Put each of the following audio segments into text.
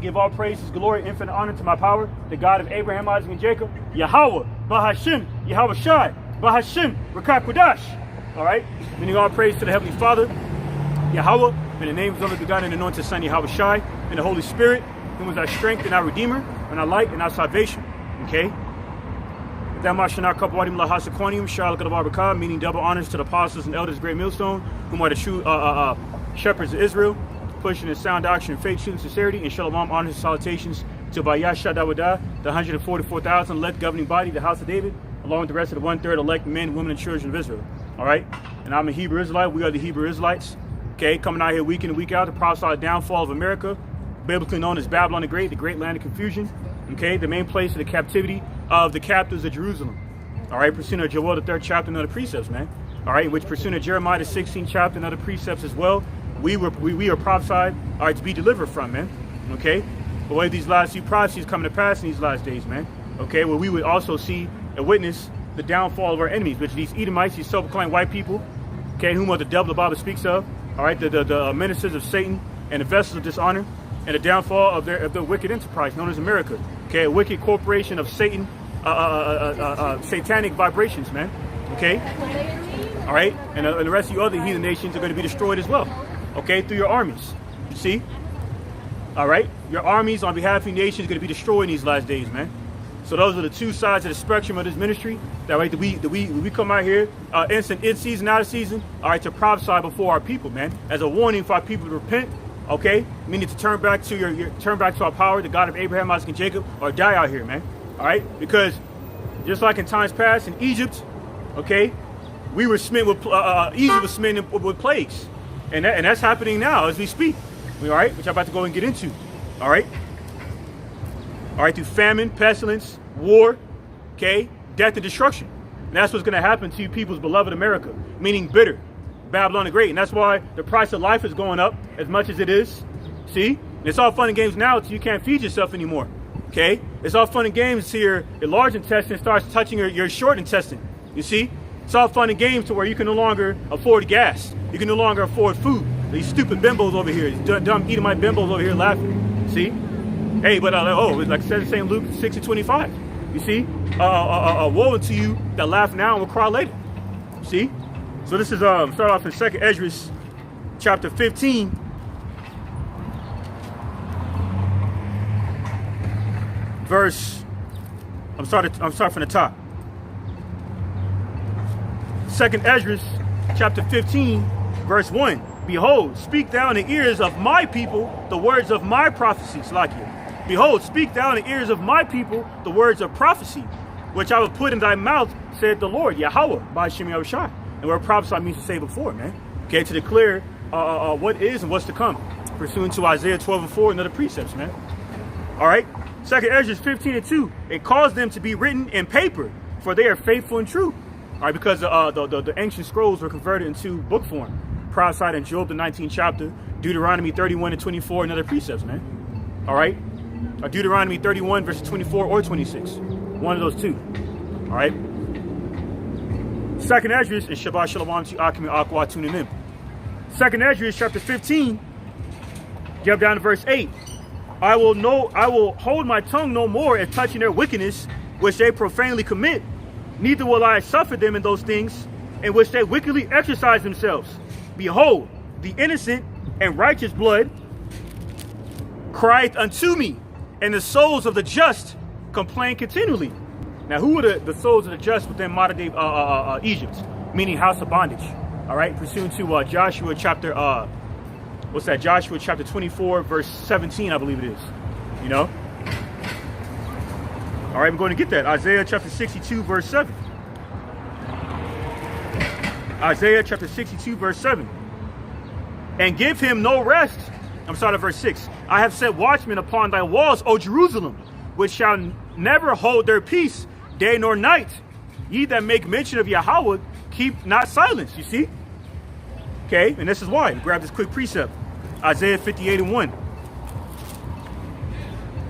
Give all praises, glory, infinite honor to my power, the God of Abraham, Isaac, and Jacob, Yahweh, Bahashim, Yahweh Shai, Bahashim, Rakak Kodash. All right? Meaning all praise to the Heavenly Father, Yahweh, in the name of the only begotten and anointed Son, Yahweh Shai, and the Holy Spirit, who is our strength and our Redeemer, and our light and our salvation. Okay? Meaning double honors to the apostles and elders of Great Millstone, whom are the true shepherds of Israel, pushing in sound doctrine, faith, truth, and sincerity, and shalom, honors, and salutations to Bayasha Dawada, the 144,000 elect governing body, the house of David, along with the rest of the 1/3 elect men, women, and children of Israel. All right? And I'm a Hebrew Israelite. We are the Hebrew Israelites. Okay? Coming out here week in and week out to prophesy the downfall of America, biblically known as Babylon the great land of confusion. Okay? The main place of the captivity of the captives of Jerusalem. All right? Pursuing of Joel, the 3rd chapter, and other precepts, man. All right? Which pursuing of Jeremiah, the 16th chapter, and other precepts as well. We are prophesied, all right, to be delivered from, man. Okay? But what these last few prophecies coming to pass in these last days, man. Okay? Where we would also see and witness the downfall of our enemies, which are these Edomites, these self-proclaimed white people, okay, whom are the devil the Bible speaks of, all right, the ministers of Satan and the vessels of dishonor, and the downfall of the wicked enterprise known as America. Okay? A wicked corporation of Satan, satanic vibrations, man. Okay? All right? And the rest of you other heathen nations are going to be destroyed as well. Okay, through your armies. You see? All right? Your armies on behalf of your nation is going to be destroyed in these last days, man. So those are the two sides of the spectrum of this ministry. That right, that we come out here in season, out of season, all right, to prophesy before our people, man, as a warning for our people to repent. Okay, meaning to turn back to turn back to our power, the God of Abraham, Isaac, and Jacob, or die out here, man. All right, because just like in times past in Egypt, okay, we were smitten with Egypt was smitten with plagues. And that's happening now as we speak. All right, which I'm about to go and get into. All right. All right, through famine, pestilence, war, okay, death and destruction. And that's what's going to happen to you people's beloved America, meaning bitter, Babylon the Great. And that's why the price of life is going up as much as it is. See? And it's all fun and games now until you can't feed yourself anymore. Okay? It's all fun and games until your large intestine starts touching your short intestine. You see? It's all fun and games to where you can no longer afford gas. You can no longer afford food. These stupid bimbos over here, these dumb Edomite bimbos over here laughing. See? Hey, but like I said in St. Luke 6:25. You see? Woe unto you that laugh now and will cry later. See? So this is start off in 2nd Esdras chapter 15. Verse. I'm starting from the top. 2nd Esdras chapter 15, verse 1. Behold, speak thou in the ears of my people the words of my prophecies, like you. Behold, speak thou in the ears of my people the words of prophecy, which I will put in thy mouth, said the Lord, Yahweh, by Shem Yahushua. And where prophesy means to say before, man. Okay, to declare what is and what's to come, pursuant to Isaiah 12:4 and other precepts, man. All right. 2nd Esdras 15:2. It caused them to be written in paper, for they are faithful and true. All right, because the ancient scrolls were converted into book form, prophesied in Job the 19th chapter, Deuteronomy 31:24, and other precepts, man. All right, Deuteronomy 31 verses 24 or 26, one of those two. All right. 2nd Esdras and Shabbat Shalom to Akim and Aqua tuning in. 2nd Esdras chapter 15, jump down to verse 8. I will hold my tongue no more as touching their wickedness which they profanely commit. Neither will I suffer them in those things in which they wickedly exercise themselves. Behold, the innocent and righteous blood crieth unto me, and the souls of the just complain continually. Now, who are the souls of the just within modern day Egypt? Meaning house of bondage. All right, pursuant to Joshua chapter, Joshua chapter 24, verse 17, I believe it is. You know? All right, I'm going to get that. Isaiah chapter 62, verse 7. Isaiah chapter 62, verse 7. And give him no rest. I'm starting at verse 6. I have set watchmen upon thy walls, O Jerusalem, which shall never hold their peace, day nor night. Ye that make mention of Yahweh, keep not silence. You see? Okay, and this is why. Grab this quick precept. Isaiah 58:1.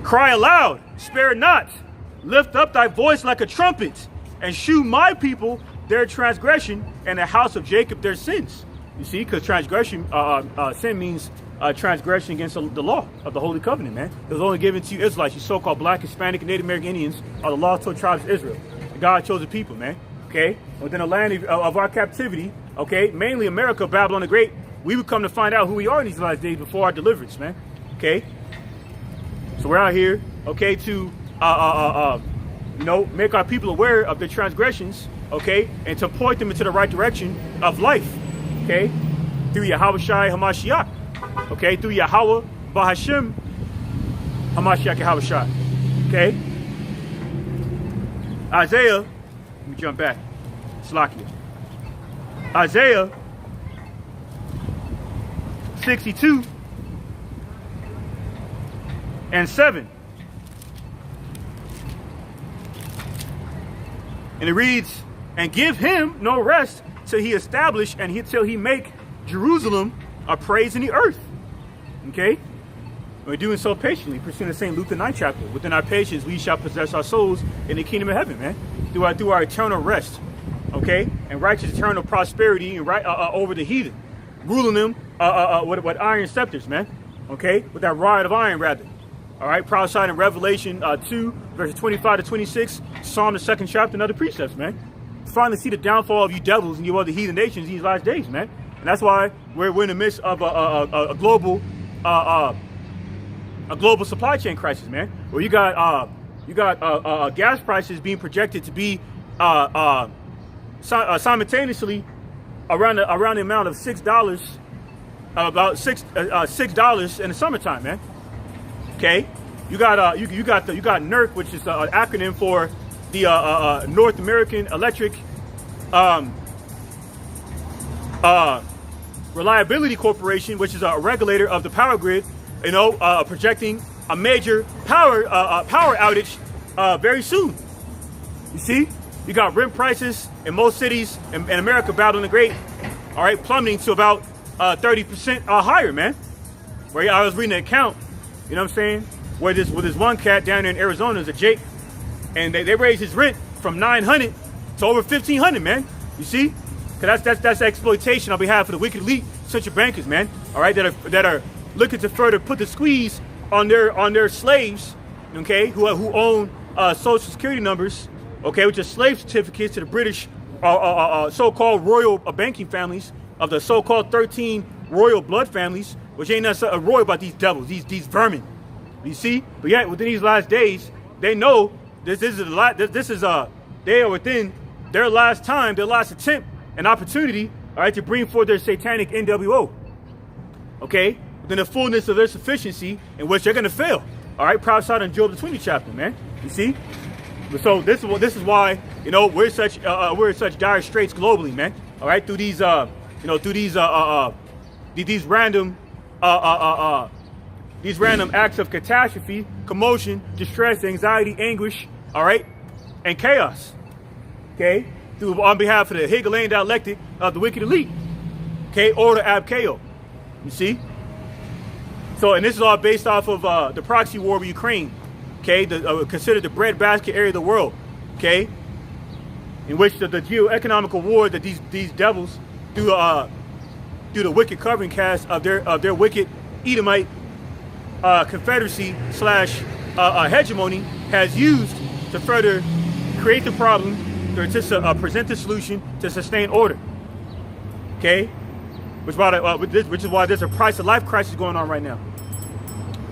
Cry aloud, spare not. Lift up thy voice like a trumpet, and shew my people their transgression, and the house of Jacob their sins. You see, because transgression, sin means transgression against the law of the Holy Covenant, man. It was only given to you Israelites, you so-called Black, Hispanic, and Native American Indians, are the lost 12 tribes of Israel. God chose the people, man. Okay, within the land of our captivity, okay, mainly America, Babylon the Great, we would come to find out who we are in these last days before our deliverance, man. Okay, so we're out here, okay, to make our people aware of their transgressions, okay, and to point them into the right direction of life, okay, through Yahweh Shai Hamashiach, okay, through Yahweh Bahashim Hamashiach Yahweh Shai, okay. Isaiah, let me jump back, Slakia. Isaiah 62 and 7. And it reads, and give him no rest till he establish and till he make Jerusalem a praise in the earth. Okay? We're doing so patiently, pursuing the St. Luke the 9th chapter. Within our patience, we shall possess our souls in the kingdom of heaven, man. Through our eternal rest, okay? And righteous eternal prosperity and over the heathen. Ruling them with iron scepters, man. Okay? With that rod of iron, rather. All right? Prophesied in Revelation 2, verses 25 to 26. Psalm the 2nd chapter and other precepts, man. Finally see the downfall of you devils and you other heathen nations in these last days, man. And that's why we're in the midst of a global supply chain crisis, man. Where you got gas prices being projected to be simultaneously around the amount of $6, about $6 in the summertime, man. Okay, you got NERC, which is an acronym for the North American Electric Reliability Corporation, which is a regulator of the power grid. You know, projecting a major power outage very soon. You see, you got rent prices in most cities in America, Babylon the Great, all right, plummeting to about 30% higher, man. Where I was reading an account, you know what I'm saying, where this one cat down there in Arizona is a Jake, and they raised his rent from $900 to over $1,500, man. You see, because that's exploitation on behalf of the wicked elite central bankers, man. All right, that are looking to further put the squeeze on their slaves, okay, who own social security numbers, okay, which are slave certificates to the British so-called royal banking families of the so-called 13 royal blood families, which ain't nothing royal about these devils, these vermin. You see, but yet within these last days, they know they are within their last time, their last attempt, an opportunity, all right, to bring forth their satanic NWO, okay. Than the fullness of their sufficiency, in which they're going to fail. All right, prophesied in Job the 20th chapter, man. You see, so this is why, you know, we're in such dire straits globally, man. All right, through these these random acts of catastrophe, commotion, distress, anxiety, anguish, all right, and chaos. Okay, on behalf of the Hegelian dialectic of the wicked elite. Okay, order ab chaos. You see. So, and this is all based off of the proxy war with Ukraine, okay, considered the breadbasket area of the world, okay, in which the geo-economical war that these devils, through the wicked covering cast of their wicked Edomite confederacy / hegemony, has used to further create the problem, to present the solution to sustain order, okay, which is why there's a price of life crisis going on right now.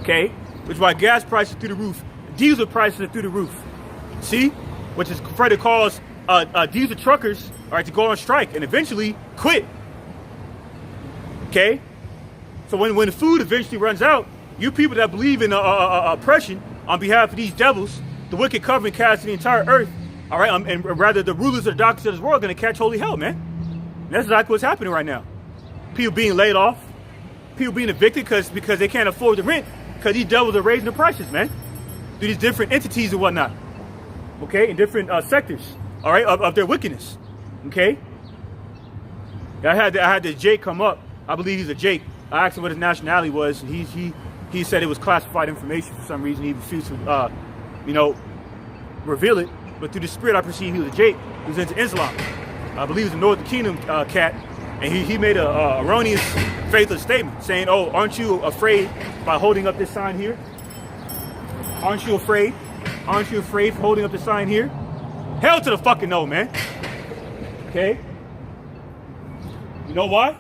Okay, which is why gas prices are through the roof, diesel prices are through the roof. See, which is further cause diesel truckers, all right, to go on strike and eventually quit. Okay, so when the food eventually runs out, you people that believe in oppression on behalf of these devils, the wicked covering cast of the entire earth, all right, and rather the rulers of the darkness of this world, are going to catch holy hell, man. And that's exactly what's happening right now. People being laid off, people being evicted because they can't afford the rent. Because these devils are raising the prices, man, through these different entities and whatnot, okay, in different sectors, all right, of their wickedness, okay. I had this Jake come up. I believe he's a Jake. I asked him what his nationality was, and he said it was classified information for some reason. He refused to, reveal it. But through the spirit, I perceived he was a Jake. He was into Islam. I believe he was a Northern Kingdom cat, And he made a erroneous, faithless statement saying, oh, aren't you afraid by holding up this sign here? Aren't you afraid? Aren't you afraid for holding up the sign here? Hell to the fucking no, man. Okay? You know why?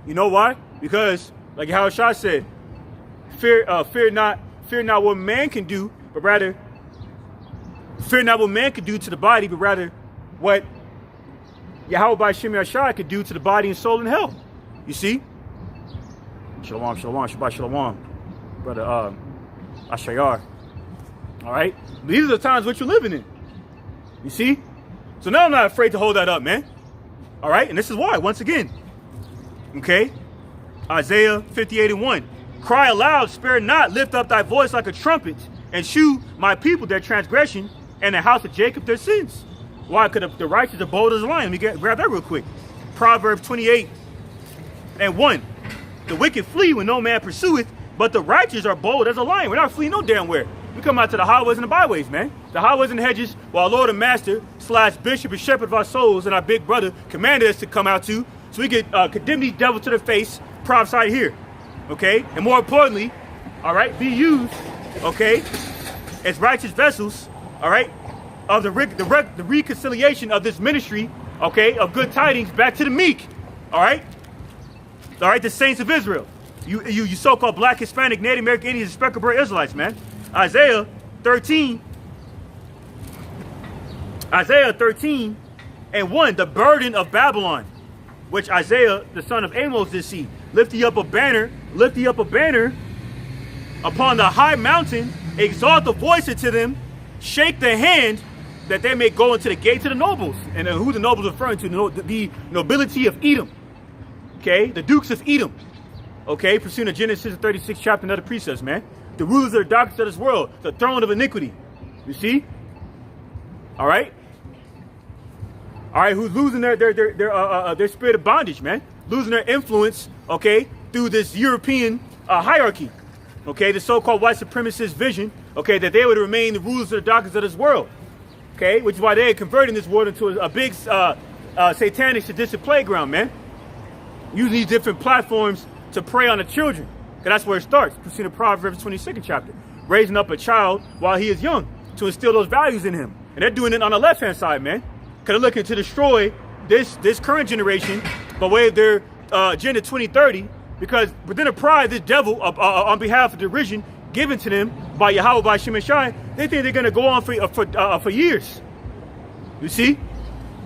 You know why? Because, like Howard Shah said, fear not what man can do, but rather, fear not what man can do to the body, but rather what Yahweh by Shem Yahshai could do to the body and soul in hell. You see? Shalom, shalom, Shabbat shalom. Brother Ashayar. All right? These are the times what you're living in. You see? So now I'm not afraid to hold that up, man. All right? And this is why, once again. Okay? Isaiah 58:1. Cry aloud, spare not, lift up thy voice like a trumpet, and shew my people their transgression, and the house of Jacob their sins. Why? Because the righteous are bold as a lion. Let me grab that real quick. Proverbs 28:1. The wicked flee when no man pursueth, but the righteous are bold as a lion. We're not fleeing no damn where. We come out to the highways and the byways, man. The highways and the hedges, while Lord and Master / Bishop and Shepherd of our souls and our big brother commanded us to come out to, so we could condemn these devils to their face, prophesied here. Okay? And more importantly, all right, be used, okay, as righteous vessels, all right, of the reconciliation of this ministry, okay, of good tidings back to the meek, all right, the saints of Israel, you so-called black, Hispanic, Native American Indians, speckled bird Israelites, man. Isaiah 13:1, the burden of Babylon, which Isaiah, the son of Amos, did see. Lift ye up a banner upon the high mountain, exalt the voice unto them, shake the hand, that they may go into the gates of the nobles. And who the nobles are referring to? The nobility of Edom. Okay, the dukes of Edom. Okay, pursuing the Genesis 36 chapter and other precepts, man. The rulers of the darkness of this world, the throne of iniquity. You see? All right, who's losing their spirit of bondage, man? Losing their influence, okay, through this European hierarchy. Okay, the so-called white supremacist vision, okay, that they would remain the rulers of the darkness of this world. Okay, which is why they're converting this world into a big satanic sadistic playground, man. Using these different platforms to prey on the children. Because that's where it starts. Pursuing the Proverbs 22nd chapter. Raising up a child while he is young to instill those values in him. And they're doing it on the left-hand side, man. Because they're looking to destroy this current generation by way of their Agenda 2030. Because within the pride, this devil, on behalf of derision given to them by Yahweh, by Shem Shai, they think they're going to go on for years. You see?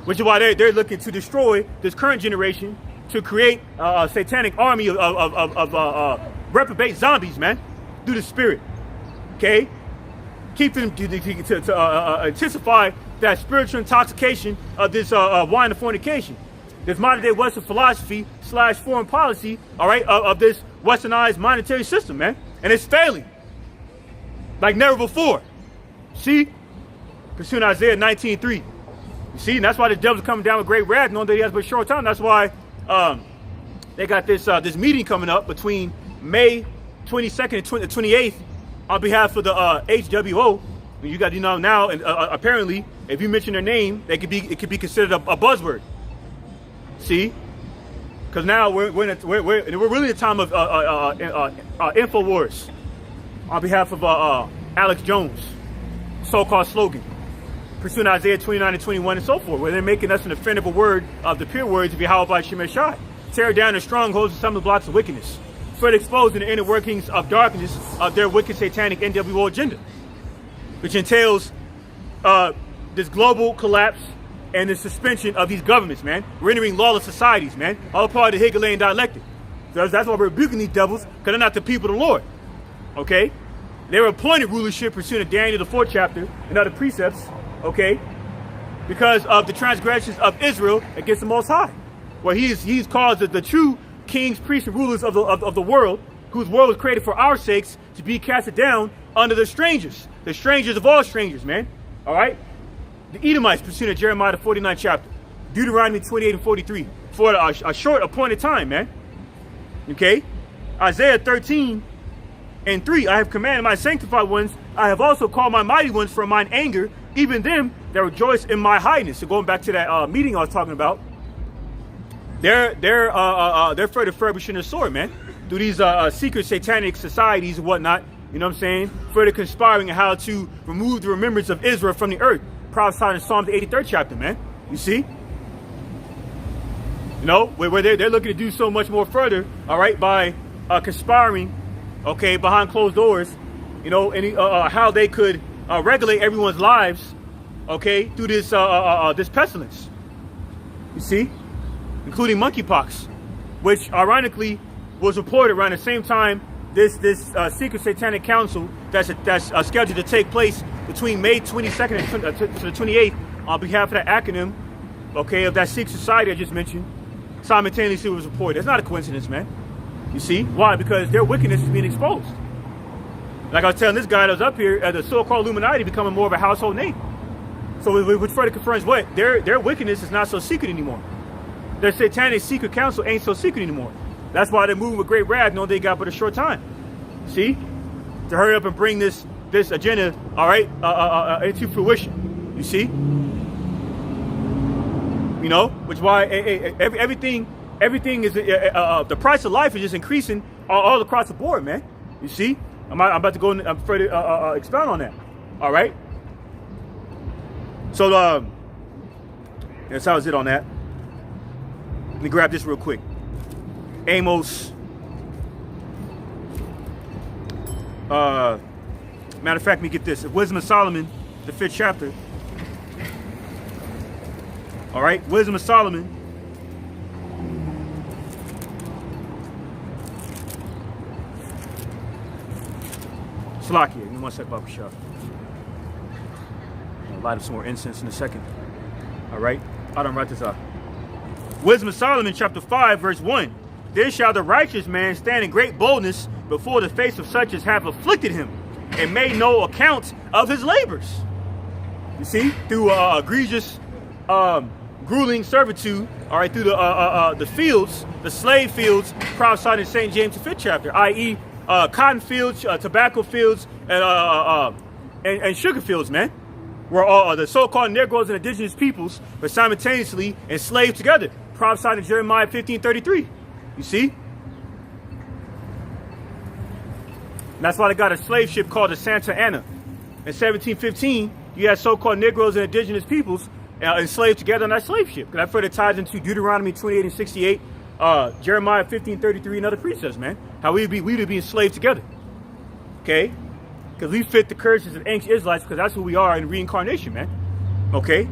Which is why they're looking to destroy this current generation to create a satanic army of reprobate zombies, man, through the spirit. Okay? Keep them to intensify that spiritual intoxication of this wine of fornication. This modern day Western philosophy / foreign policy, all right, of this westernized monetary system, man. And it's failing like never before. See? Pursuing Isaiah 19:3. You see? And that's why the devil's coming down with great wrath, knowing that he has but a short time. That's why they got this meeting coming up between May 22nd and 28th on behalf of the HWO. You got, now, and apparently, if you mention their name, it could be considered a buzzword. See, because now we're really in a time of InfoWars on behalf of Alex Jones, so-called slogan, pursuing Isaiah 29:21 and so forth, where they're making us an offendable word of the pure words of Yahweh by Shem Shai. Tear down the strongholds and stumbling blocks of wickedness, further exposing the inner workings of darkness of their wicked satanic NWO agenda, which entails this global collapse and the suspension of these governments, man, rendering lawless societies, man, all part of the Hegelian dialectic. So that's why we're rebuking these devils, because they're not the people of the Lord. Okay? They were appointed rulership pursuant to Daniel the 4th chapter and other precepts, okay, because of the transgressions of Israel against the Most High, where he's caused the true kings, priests, and rulers of the world, whose world was created for our sakes, to be casted down under the strangers of all strangers, man. All right? The Edomites pursuing Jeremiah the 49th chapter, Deuteronomy 28 and 43, for a short appointed time, man. Okay? Isaiah 13:3, I have commanded my sanctified ones, I have also called my mighty ones from mine anger, even them that rejoice in my highness. So going back to that meeting I was talking about, they're further furbishing the sword, man, through these secret satanic societies and whatnot. You know what I'm saying? Further conspiring on how to remove the remembrance of Israel from the earth, prophesied in Psalm the 83rd chapter, man. You see? You know, where they're looking to do so much more further, all right, by conspiring, okay, behind closed doors, you know, and how they could regulate everyone's lives, okay, through this this pestilence. You see? Including monkeypox, which ironically was reported around the same time this secret satanic council that's scheduled to take place between May 22nd and to the 28th on behalf of that acronym, okay, of that secret society I just mentioned, simultaneously was reported. It's not a coincidence, man. You see? Why? Because their wickedness is being exposed. Like I was telling this guy that was up here, the so-called Illuminati becoming more of a household name. So which further confirms what? Their wickedness is not so secret anymore. Their satanic secret council ain't so secret anymore. That's why they're moving with great wrath, knowing they got but a short time. See? To hurry up and bring this agenda, all right, into fruition. You see? You know, which why everything is the price of life is just increasing all across the board, man. You see? I'm about to go and further expound on that. All right. So that's how is it on that. Let me grab this real quick. Amos. Matter of fact, let me get this. Wisdom of Solomon, the 5th chapter. All right, Wisdom of Solomon. Slack here. Give me 1 second, Baba Shah. I'll light up some more incense in a second. All right, I don't write this out. Wisdom of Solomon, chapter 5, verse 1. Then shall the righteous man stand in great boldness before the face of such as have afflicted him, and made no account of his labors. You see, through egregious, grueling servitude, all right, through the fields, the slave fields, prophesied in St. James, the 5th chapter, i.e., cotton fields, tobacco fields, and sugar fields, man, where all the so-called Negroes and indigenous peoples were simultaneously enslaved together, prophesied in Jeremiah 15:33. You see? And that's why they got a slave ship called the Santa Ana. In 1715, you had so-called Negroes and indigenous peoples enslaved together on that slave ship. That further ties into Deuteronomy 28 and 68, Jeremiah 15:33, and other precepts, man. How we would be enslaved together. Okay? Because we fit the curses of ancient Israelites, because that's who we are in reincarnation, man. Okay?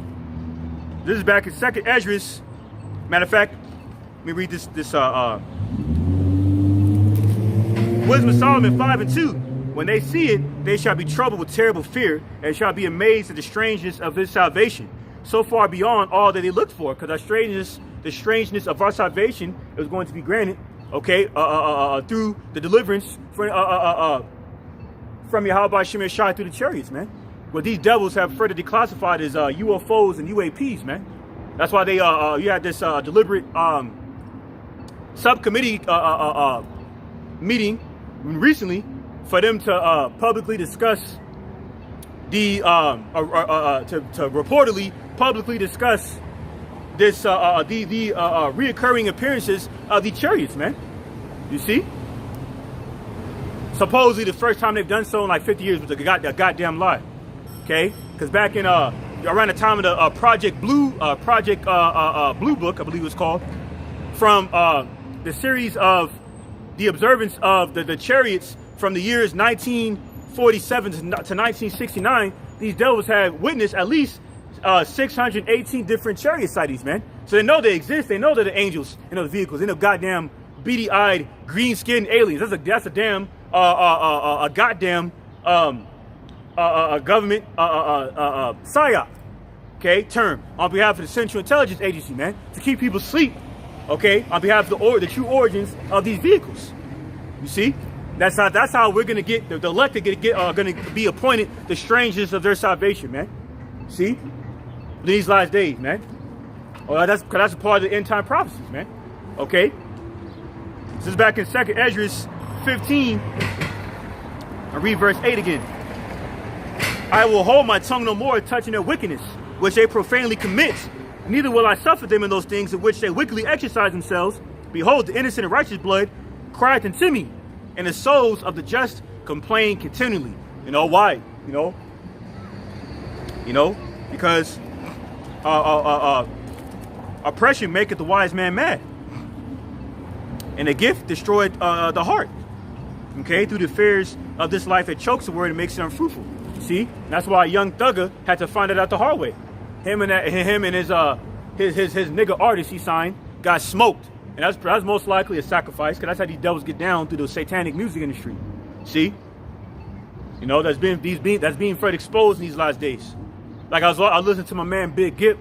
This is back in 2nd Esdras. Matter of fact, let me read this Wisdom of Solomon 5 and 2. When they see it, they shall be troubled with terrible fear, and shall be amazed at the strangeness of his salvation, so far beyond all that they looked for. Because the strangeness of our salvation is going to be granted, okay, through the deliverance from Yahweh Shem Shai through the chariots, man. What these devils have further declassified as UFOs and UAPs, man. That's why they you had this deliberate subcommittee meeting recently for them to publicly discuss the to reportedly publicly discuss this the reoccurring appearances of the chariots, man. You see? Supposedly the first time they've done so in like 50 years was a goddamn lie. Okay? Because back in around the time of the Project Blue Book, I believe it was called, from the series of the observance of the chariots from the years 1947 to 1969, these devils had witnessed at least 618 different chariot sightings, man. So they know they exist. They know they're the angels, the vehicles. They know goddamn beady-eyed, green-skinned aliens. That's a damn a goddamn government psyop, okay, term on behalf of the Central Intelligence Agency, man, to keep people asleep, okay, on behalf of the true origins of these vehicles. You see, that's how we're gonna get the elected gonna be appointed the strangers of their salvation, man. See, these last days, man. Oh, that's a part of the end time prophecies, man. Okay, this is back in 2nd Esdras 15. I read verse 8 again. I will hold my tongue no more touching their wickedness, which they profanely commit, neither will I suffer them in those things in which they wickedly exercise themselves. Behold, the innocent and righteous blood crieth unto me, and the souls of the just complain continually. You know why? Because oppression maketh the wise man mad, and the gift destroyed the heart. Okay, through the fears of this life, it chokes the word and makes it unfruitful. See, that's why Young Thugger had to find it out the hard way. Him and his nigga artist he signed got smoked, and that's most likely a sacrifice, because that's how these devils get down through the satanic music industry. See, that's being further exposed in these last days. Like I was listening to my man Big Gip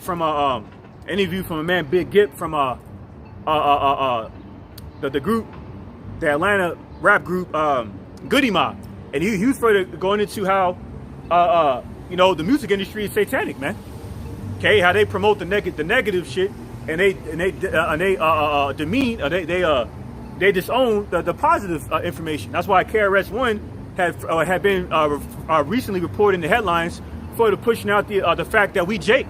from interview from a man Big Gip from the group, the Atlanta rap group Goody Mob, and he was further going into how the music industry is satanic, man. Okay, how they promote the negative shit, and they demean, they disown the positive information. That's why KRS-One had been recently reported in the headlines for the pushing out the fact that we Jake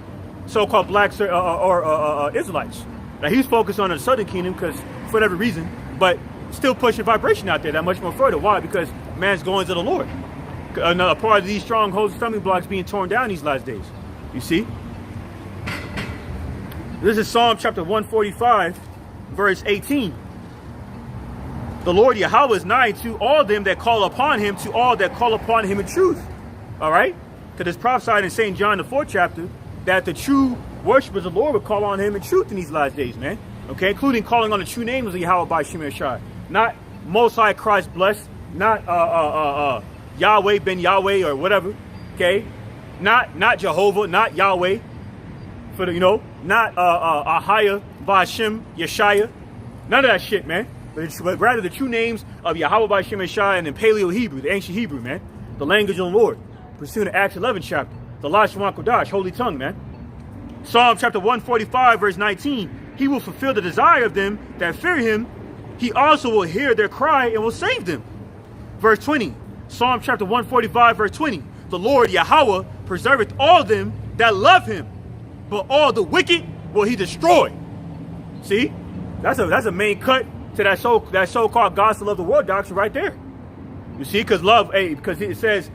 so-called blacks or Israelites. Now he's focused on the Southern Kingdom because for whatever reason, but still pushing vibration out there that much more further. Why? Because man's going to the Lord. Another part of these strongholds, stumbling blocks being torn down these last days. You see? This is Psalm chapter 145, verse 18. The Lord Yahweh is nigh to all them that call upon him, to all that call upon him in truth. All right? Because it's prophesied in St. John, the 4th chapter, that the true worshipers of the Lord will call on him in truth in these last days, man. Okay? Including calling on the true names of Yahweh by Shem Shai. Not Most High Christ blessed. Not Yahweh ben Yahweh or whatever. Okay? Not Jehovah. Not Yahweh. For the, not Ahaya by Shem Yeshaya. None of that shit, man. But rather the true names of Yahweh by Shem Shai and the Paleo Hebrew, the ancient Hebrew, man. The language of the Lord. Pursuing the Acts 11 chapter. The Lashon Kodash, holy tongue, man. Psalm chapter 145, verse 19. He will fulfill the desire of them that fear him. He also will hear their cry and will save them. Verse 20. Psalm chapter 145, verse 20. The Lord Yahweh preserveth all them that love him, but all the wicked will he destroy. See? That's a main cut to that so-called gospel of the world doctrine right there. You see, because because it says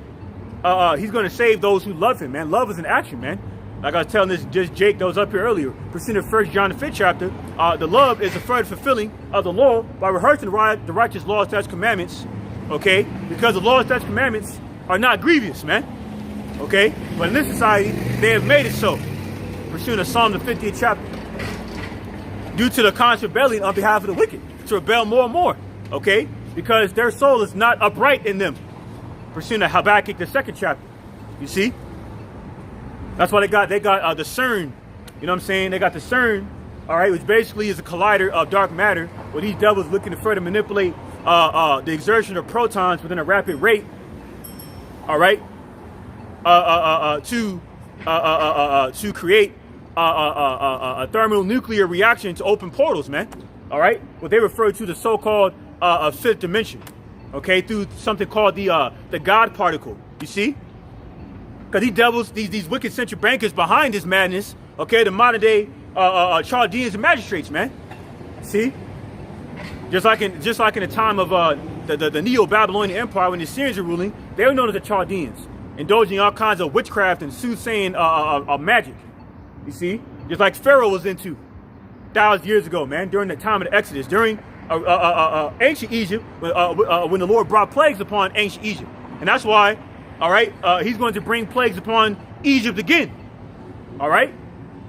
he's going to save those who love him, man. Love is an action, man. Like I was telling this Jake that was up here earlier, pursuing 1 John the 5th chapter, the love is the further fulfilling of the law by rehearsing the righteous laws, statutes, commandments, okay? Because the laws, statutes, commandments are not grievous, man, okay? But in this society, they have made it so. Pursuing Psalm the 50th chapter, due to the constant rebellion on behalf of the wicked, to rebel more and more, okay? Because their soul is not upright in them. Pursuing Habakkuk the 2nd chapter, you see? That's why they got the CERN, you know what I'm saying? They got the CERN, all right, which basically is a collider of dark matter, where these devils looking to further manipulate the exertion of protons within a rapid rate, all right, to create a thermonuclear reaction to open portals, man. All right, what they refer to the so-called fifth dimension, okay, through something called the God particle. You see, because these devils, these wicked central bankers behind this madness, okay, the modern day Chaldeans and magistrates, man. See, just like in the time of the Neo-Babylonian Empire when the Assyrians were ruling, they were known as the Chaldeans, indulging in all kinds of witchcraft and soothsaying magic. You see, just like Pharaoh was into thousands of years ago, man, during the time of the Exodus, during ancient Egypt, when the Lord brought plagues upon ancient Egypt. And that's why, all right, he's going to bring plagues upon Egypt again. All right,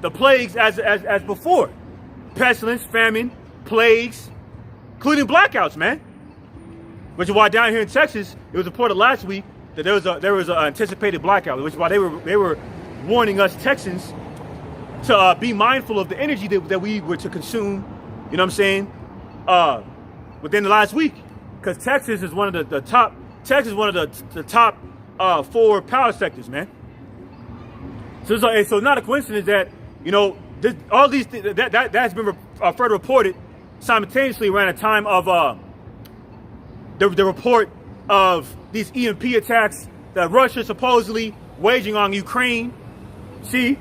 the plagues as before, pestilence, famine, plagues, including blackouts, man. Which is why down here in Texas, it was reported last week that there was an anticipated blackout, which is why they were warning us Texans to be mindful of the energy that we were to consume, you know what I'm saying, within the last week. Because Texas is one of the top 4 power sectors, man. So it's not a coincidence that, you know, all these that's been further reported simultaneously around the time of the report of these EMP attacks that Russia supposedly waging on Ukraine. See,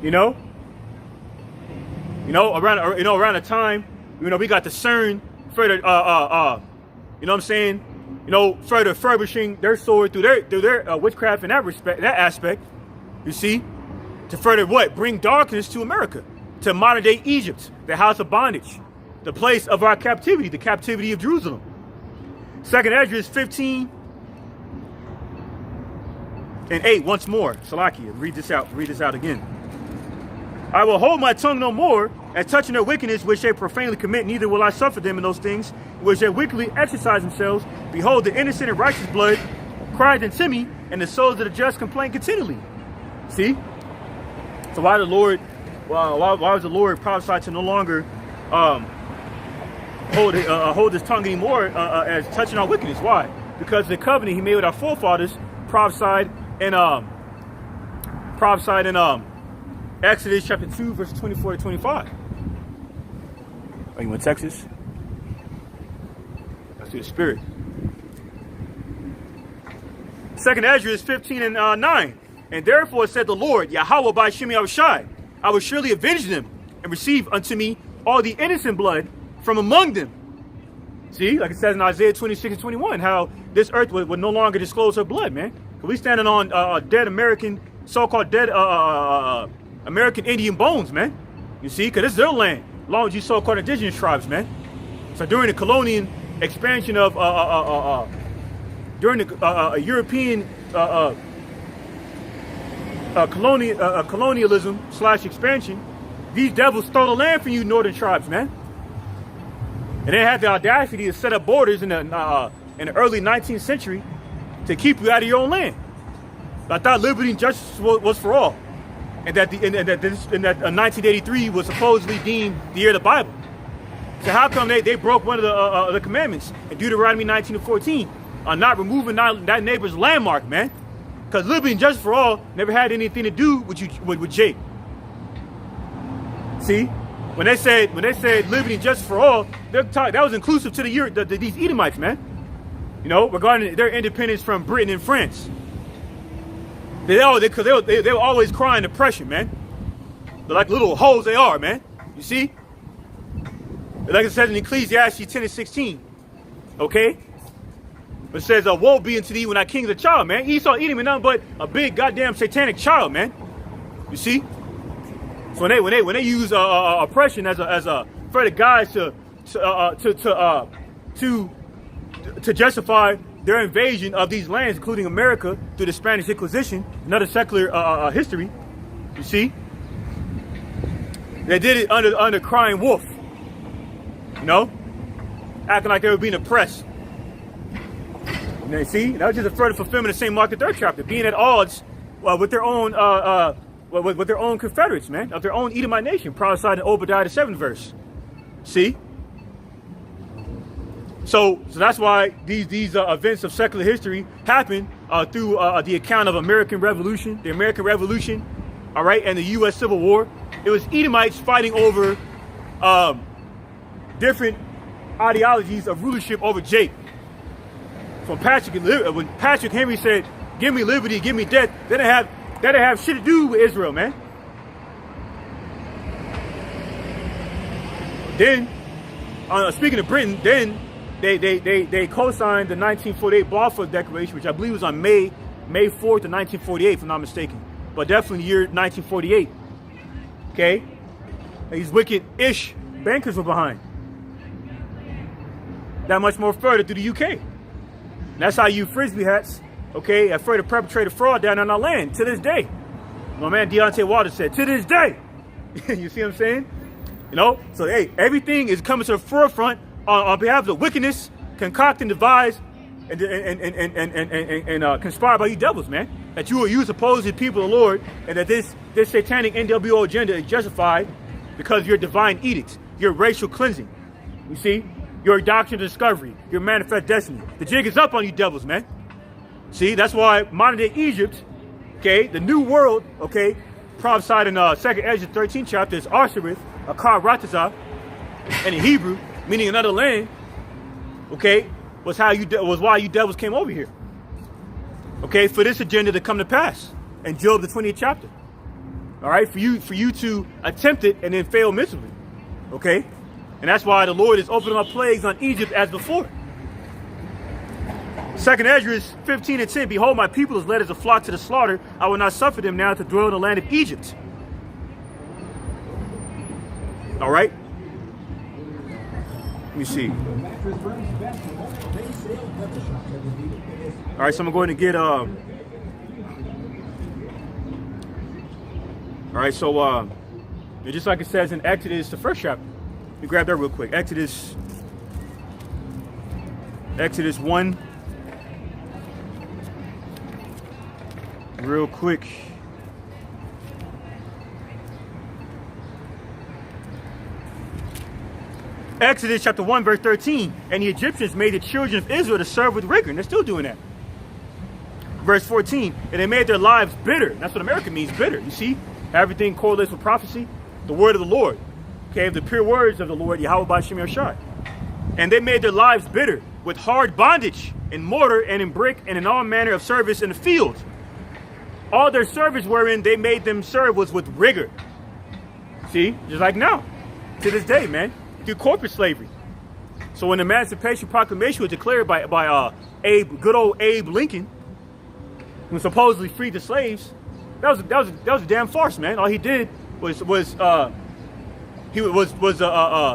You know, around the time, we got the CERN further, you know what I'm saying? Further furbishing their sword through their witchcraft in that aspect. You see, to further bring darkness to America, to modern day Egypt, the house of bondage, the place of our captivity, the captivity of Jerusalem. 2nd Esdras 15 and 8 once more. Salakia, read this out again. I will hold my tongue no more, and touching their wickedness which they profanely commit, neither will I suffer them in those things which they wickedly exercise themselves. Behold, the innocent and righteous blood cried unto me, and the souls of the just complain continually. See? So why was the Lord prophesied to no longer hold his tongue anymore as touching our wickedness? Why? Because the covenant he made with our forefathers prophesied in Exodus chapter 2, verses 24 to 25. Oh, you want Texas? Let's do the spirit. 2nd Esdras 15 and 9. And therefore said the Lord, Yahweh by Shem Yahushai, I will surely avenge them and receive unto me all the innocent blood from among them. See, like it says in Isaiah 26 and 21, how this earth would no longer disclose her blood, man. We standing on dead American, so-called dead American Indian bones, man. You see, because it's their land, along with these so-called indigenous tribes, man. So during the colonial expansion of, during the European colonialism / expansion, these devils stole the land from you northern tribes, man. And they had the audacity to set up borders in the early 19th century to keep you out of your own land. I thought liberty and justice was for all, and that 1983 was supposedly deemed the year of the Bible. So how come they broke one of the commandments in Deuteronomy 19 and 14 on not removing that neighbor's landmark, man? Because liberty and justice for all never had anything to do with Jake. See, when they said liberty and justice for all, that was inclusive to these Edomites, man. Regarding their independence from Britain and France. They were always crying oppression, man. They're like little hoes they are, man. You see? Like it says in Ecclesiastes 10 and 16. Okay? It says, woe be unto thee when thy king is a child, man. Esau Edom is nothing but a big goddamn satanic child, man. You see? So when they use oppression as a for the guys to justify their invasion of these lands, including America, through the Spanish Inquisition, another secular history, you see? They did it under crying wolf, acting like they were being oppressed. And then, see, that was just a further fulfillment of the same Mark the 3rd chapter, being at odds with their own with their own Confederates, man, of their own Edomite nation, prophesied in Obadiah the 7th verse. See? So that's why these events of secular history happen through the account of American Revolution, the American Revolution, all right, and the U.S. Civil War. It was Edomites fighting over different ideologies of rulership over Jake. So when Patrick Henry said, "Give me liberty, give me death," that didn't have shit to do with Israel, man. Then, speaking of Britain, then they co-signed the 1948 Balfour Declaration, which I believe was on May 4th of 1948, if I'm not mistaken. But definitely the year 1948. Okay? And these wicked-ish bankers were behind. That much more further through the UK. And that's how you frisbee hats, okay, have further perpetrated fraud down on our land to this day. My man Deontay Wilder said, to this day. You see what I'm saying? So hey, everything is coming to the forefront on behalf of the wickedness, concocted, devised, and conspired by you devils, man. That you supposed people of the Lord, and that this satanic NWO agenda is justified because of your divine edicts, your racial cleansing. You see? Your doctrine of discovery, your manifest destiny. The jig is up on you devils, man. See, that's why modern day Egypt, okay, the new world, okay, prophesied in 2nd Esdras 13th chapter is Arshareth, Akar Ratazah, and in Hebrew, meaning another land, okay, was why you devils came over here. Okay, for this agenda to come to pass in Job the 20th chapter. All right, for you to attempt it and then fail miserably. Okay, and that's why the Lord is opening up plagues on Egypt as before. 2nd Ezra 15:10. Behold, my people is led as a flock to the slaughter. I will not suffer them now to dwell in the land of Egypt. All right. Let me see. All right, so I'm going to get all right, so just like it says in Exodus, the 1st chapter. Let me grab that real quick. Exodus 1. Real quick. Exodus chapter 1, verse 13. And the Egyptians made the children of Israel to serve with rigor. And they're still doing that. Verse 14. And they made their lives bitter. That's what America means, bitter. You see? Everything correlates with prophecy. The word of the Lord. Okay, the pure words of the Lord, Yahweh B'Shem Yahshai. And they made their lives bitter with hard bondage in mortar and in brick and in all manner of service in the field. All their service wherein they made them serve was with rigor. See, just like now, to this day, man, through corporate slavery. So when the Emancipation Proclamation was declared by good old Abe Lincoln, who supposedly freed the slaves, that was a damn farce, man. All he did was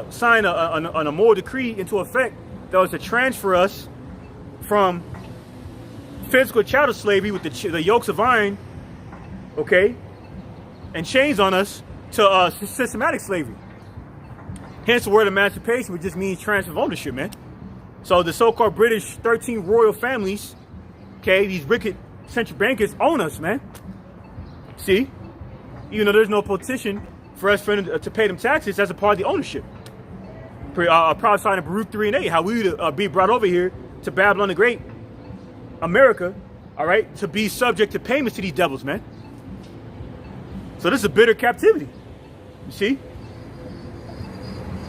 sign a moral decree into effect that was to transfer us from physical chattel slavery with the yokes of iron, okay, and chains on us, to systematic slavery. Hence the word emancipation, which just means transfer of ownership, man. So the so-called British 13 royal families, okay, these wicked central bankers own us, man. See, even though there's no petition for us to pay them taxes, that's a part of the ownership. Proud sign of Baruch 3 and 8, how we would be brought over here to Babylon the Great, America, all right, to be subject to payments to these devils, man. So this is a bitter captivity, you see?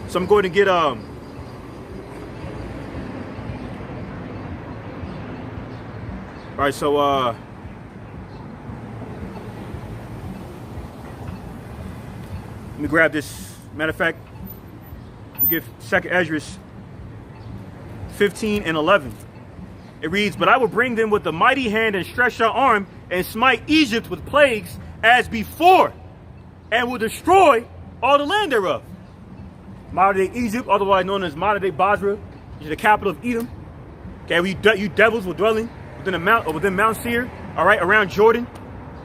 So I'm going to get, all right, so, let me grab this. Matter of fact, we give 2nd Ezra 15 and 11. It reads, but I will bring them with a mighty hand and stretched out arm and smite Egypt with plagues as before, and will destroy all the land thereof. Modern day Egypt, otherwise known as modern day Basra, which is the capital of Edom. Okay, you devils were dwelling within Mount Seir, all right, around Jordan,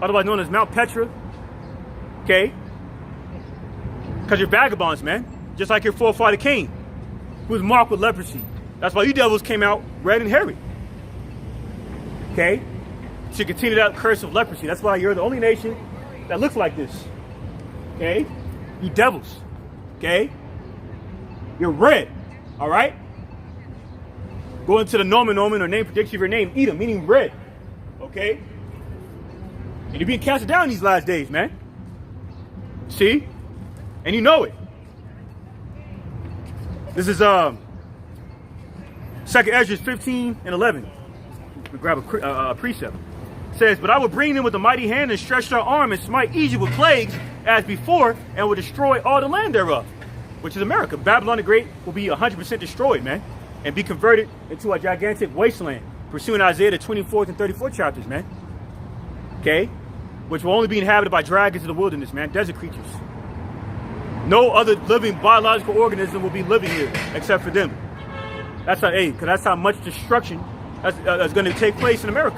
otherwise known as Mount Petra. Okay, because you're vagabonds, man, just like your forefather Cain, who was marked with leprosy. That's why you devils came out red and hairy. Okay, to continue that curse of leprosy. That's why you're the only nation that looks like this. Okay, you devils. Okay, you're red. All right. Go into the nomen or name prediction of your name, Edom, meaning red. Okay, and you're being casted down these last days, man. See, and you know it. This is 2nd Ezra 15 and 11. We grab a precept. It says, but I will bring them with a mighty hand and stretched out arm and smite Egypt with plagues as before, and will destroy all the land thereof, which is America. Babylon the Great will be 100% destroyed, man, and be converted into a gigantic wasteland, pursuing Isaiah the 24th and 34th chapters, man. Okay, which will only be inhabited by dragons in the wilderness, man, desert creatures. No other living biological organism will be living here except for them. That's how, because that's how much destruction that's going to take place in America.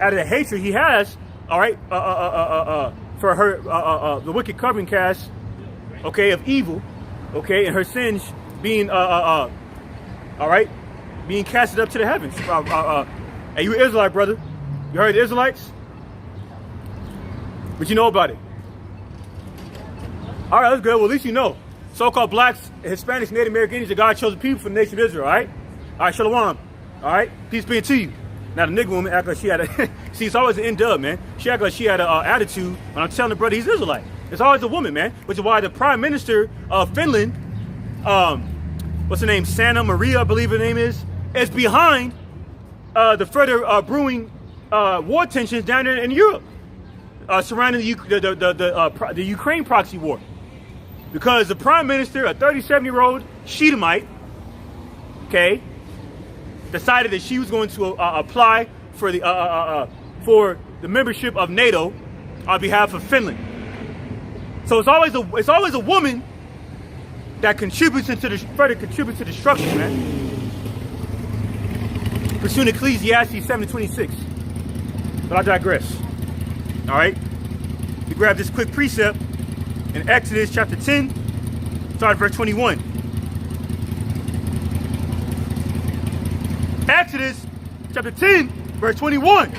Out of the hatred he has, all right, for her, the wicked covering cast, okay, of evil, okay, and her sins being, all right, being casted up to the heavens. Hey, you an Israelite, brother? You heard the Israelites? But you know about it. All right, that's good. Well, at least you know. So-called blacks, Hispanics, Native Americans are God's chosen people for the nation of Israel, all right? All right, shalom. All right, peace be to you. Now, the nigga woman act like she had a... See, it's always an N-dub, man. She act like she had an attitude when I'm telling the brother he's Israelite. It's always a woman, man, which is why the Prime Minister of Finland, what's her name, Sanna Maria, I believe her name is behind the further brewing war tensions down there in Europe. surrounding the Ukraine proxy war. Because the prime minister, a 37-year-old Shedemite, okay, decided that she was going to apply for the membership of NATO on behalf of Finland. So it's always a woman that further contributes to destruction, man. Pursuing Ecclesiastes 7:26. But I digress. All right, we grab this quick precept in Exodus chapter 10, start verse 21. Exodus chapter 10, verse 21.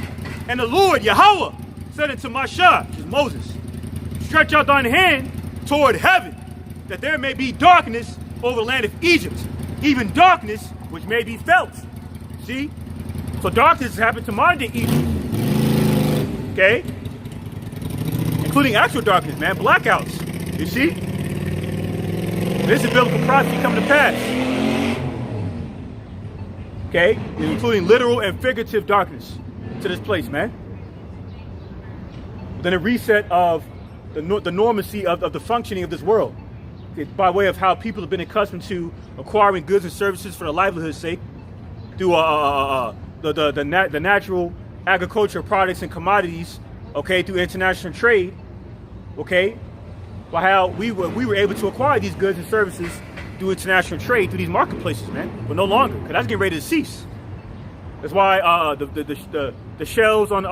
And the Lord Yahweh said unto Moshe, which is Moses, stretch out thine hand toward heaven, that there may be darkness over the land of Egypt, even darkness which may be felt. See? So darkness has happened to modern day Egypt. Okay? Including actual darkness, man. Blackouts. You see? This is biblical prophecy coming to pass. Okay? Including literal and figurative darkness to this place, man. Then a reset of the normacy of the functioning of this world. Okay? By way of how people have been accustomed to acquiring goods and services for their livelihood's sake through the natural agricultural products and commodities, okay, through international trade, okay, by how we were able to acquire these goods and services through international trade, through these marketplaces, man, but no longer, because that's getting ready to cease. That's why the shelves on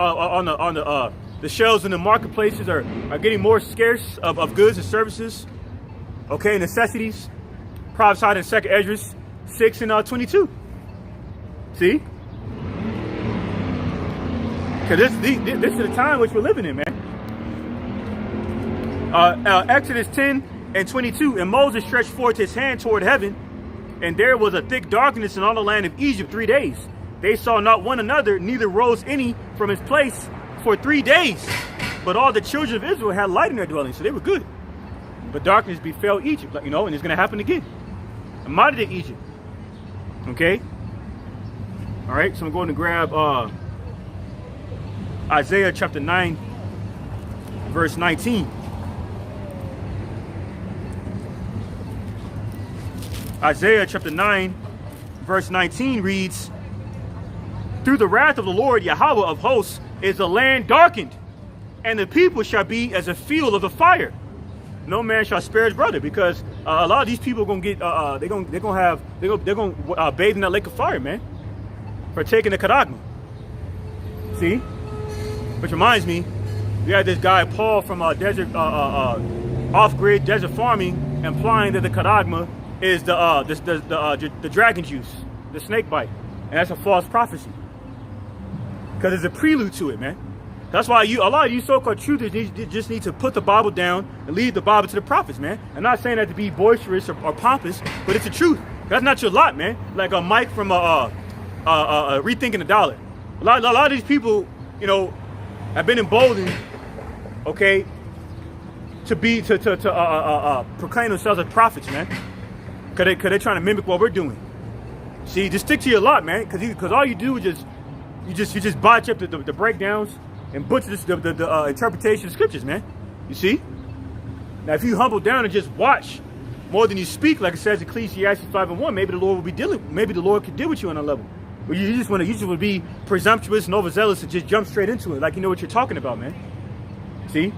the shelves in the marketplaces are getting more scarce of goods and services, okay, necessities, prophesied in 2nd Esdras 6 and 22. See? Because this is the time which we're living in, man. Exodus 10 and 22. And Moses stretched forth his hand toward heaven, and there was a thick darkness in all the land of Egypt 3 days. They saw not one another, neither rose any from his place for 3 days. But all the children of Israel had light in their dwellings, so they were good. But darkness befell Egypt, and it's going to happen again. In modern day Egypt. Okay? All right, so I'm going to grab Isaiah chapter 9, verse 19. Isaiah chapter 9, verse 19 reads, through the wrath of the Lord Yahweh of hosts is the land darkened, and the people shall be as a field of the fire. No man shall spare his brother, because a lot of these people are gonna get they're gonna bathe in that lake of fire, man, for taking the Kadagma. See? Which reminds me, we had this guy Paul from off-grid desert farming, implying that the Kadagma is the dragon juice, the snake bite, and that's a false prophecy. Because it's a prelude to it, man. That's why a lot of you so-called truthers just need to put the Bible down and leave the Bible to the prophets, man. I'm not saying that to be boisterous or pompous, but it's the truth. That's not your lot, man. Like a Mike from Rethinking the Dollar. A lot of these people, have been emboldened, okay, to proclaim themselves as prophets, man. Cause they're trying to mimic what we're doing. See, just stick to your lot, man. Cause all you do is you just botch up the breakdowns and butcher the interpretation of scriptures, man. You see? Now, if you humble down and just watch more than you speak, like it says in Ecclesiastes 5:1, maybe the Lord will be maybe the Lord could deal with you on a level. But you just want to be presumptuous and overzealous and just jump straight into it, like you know what you're talking about, man. See?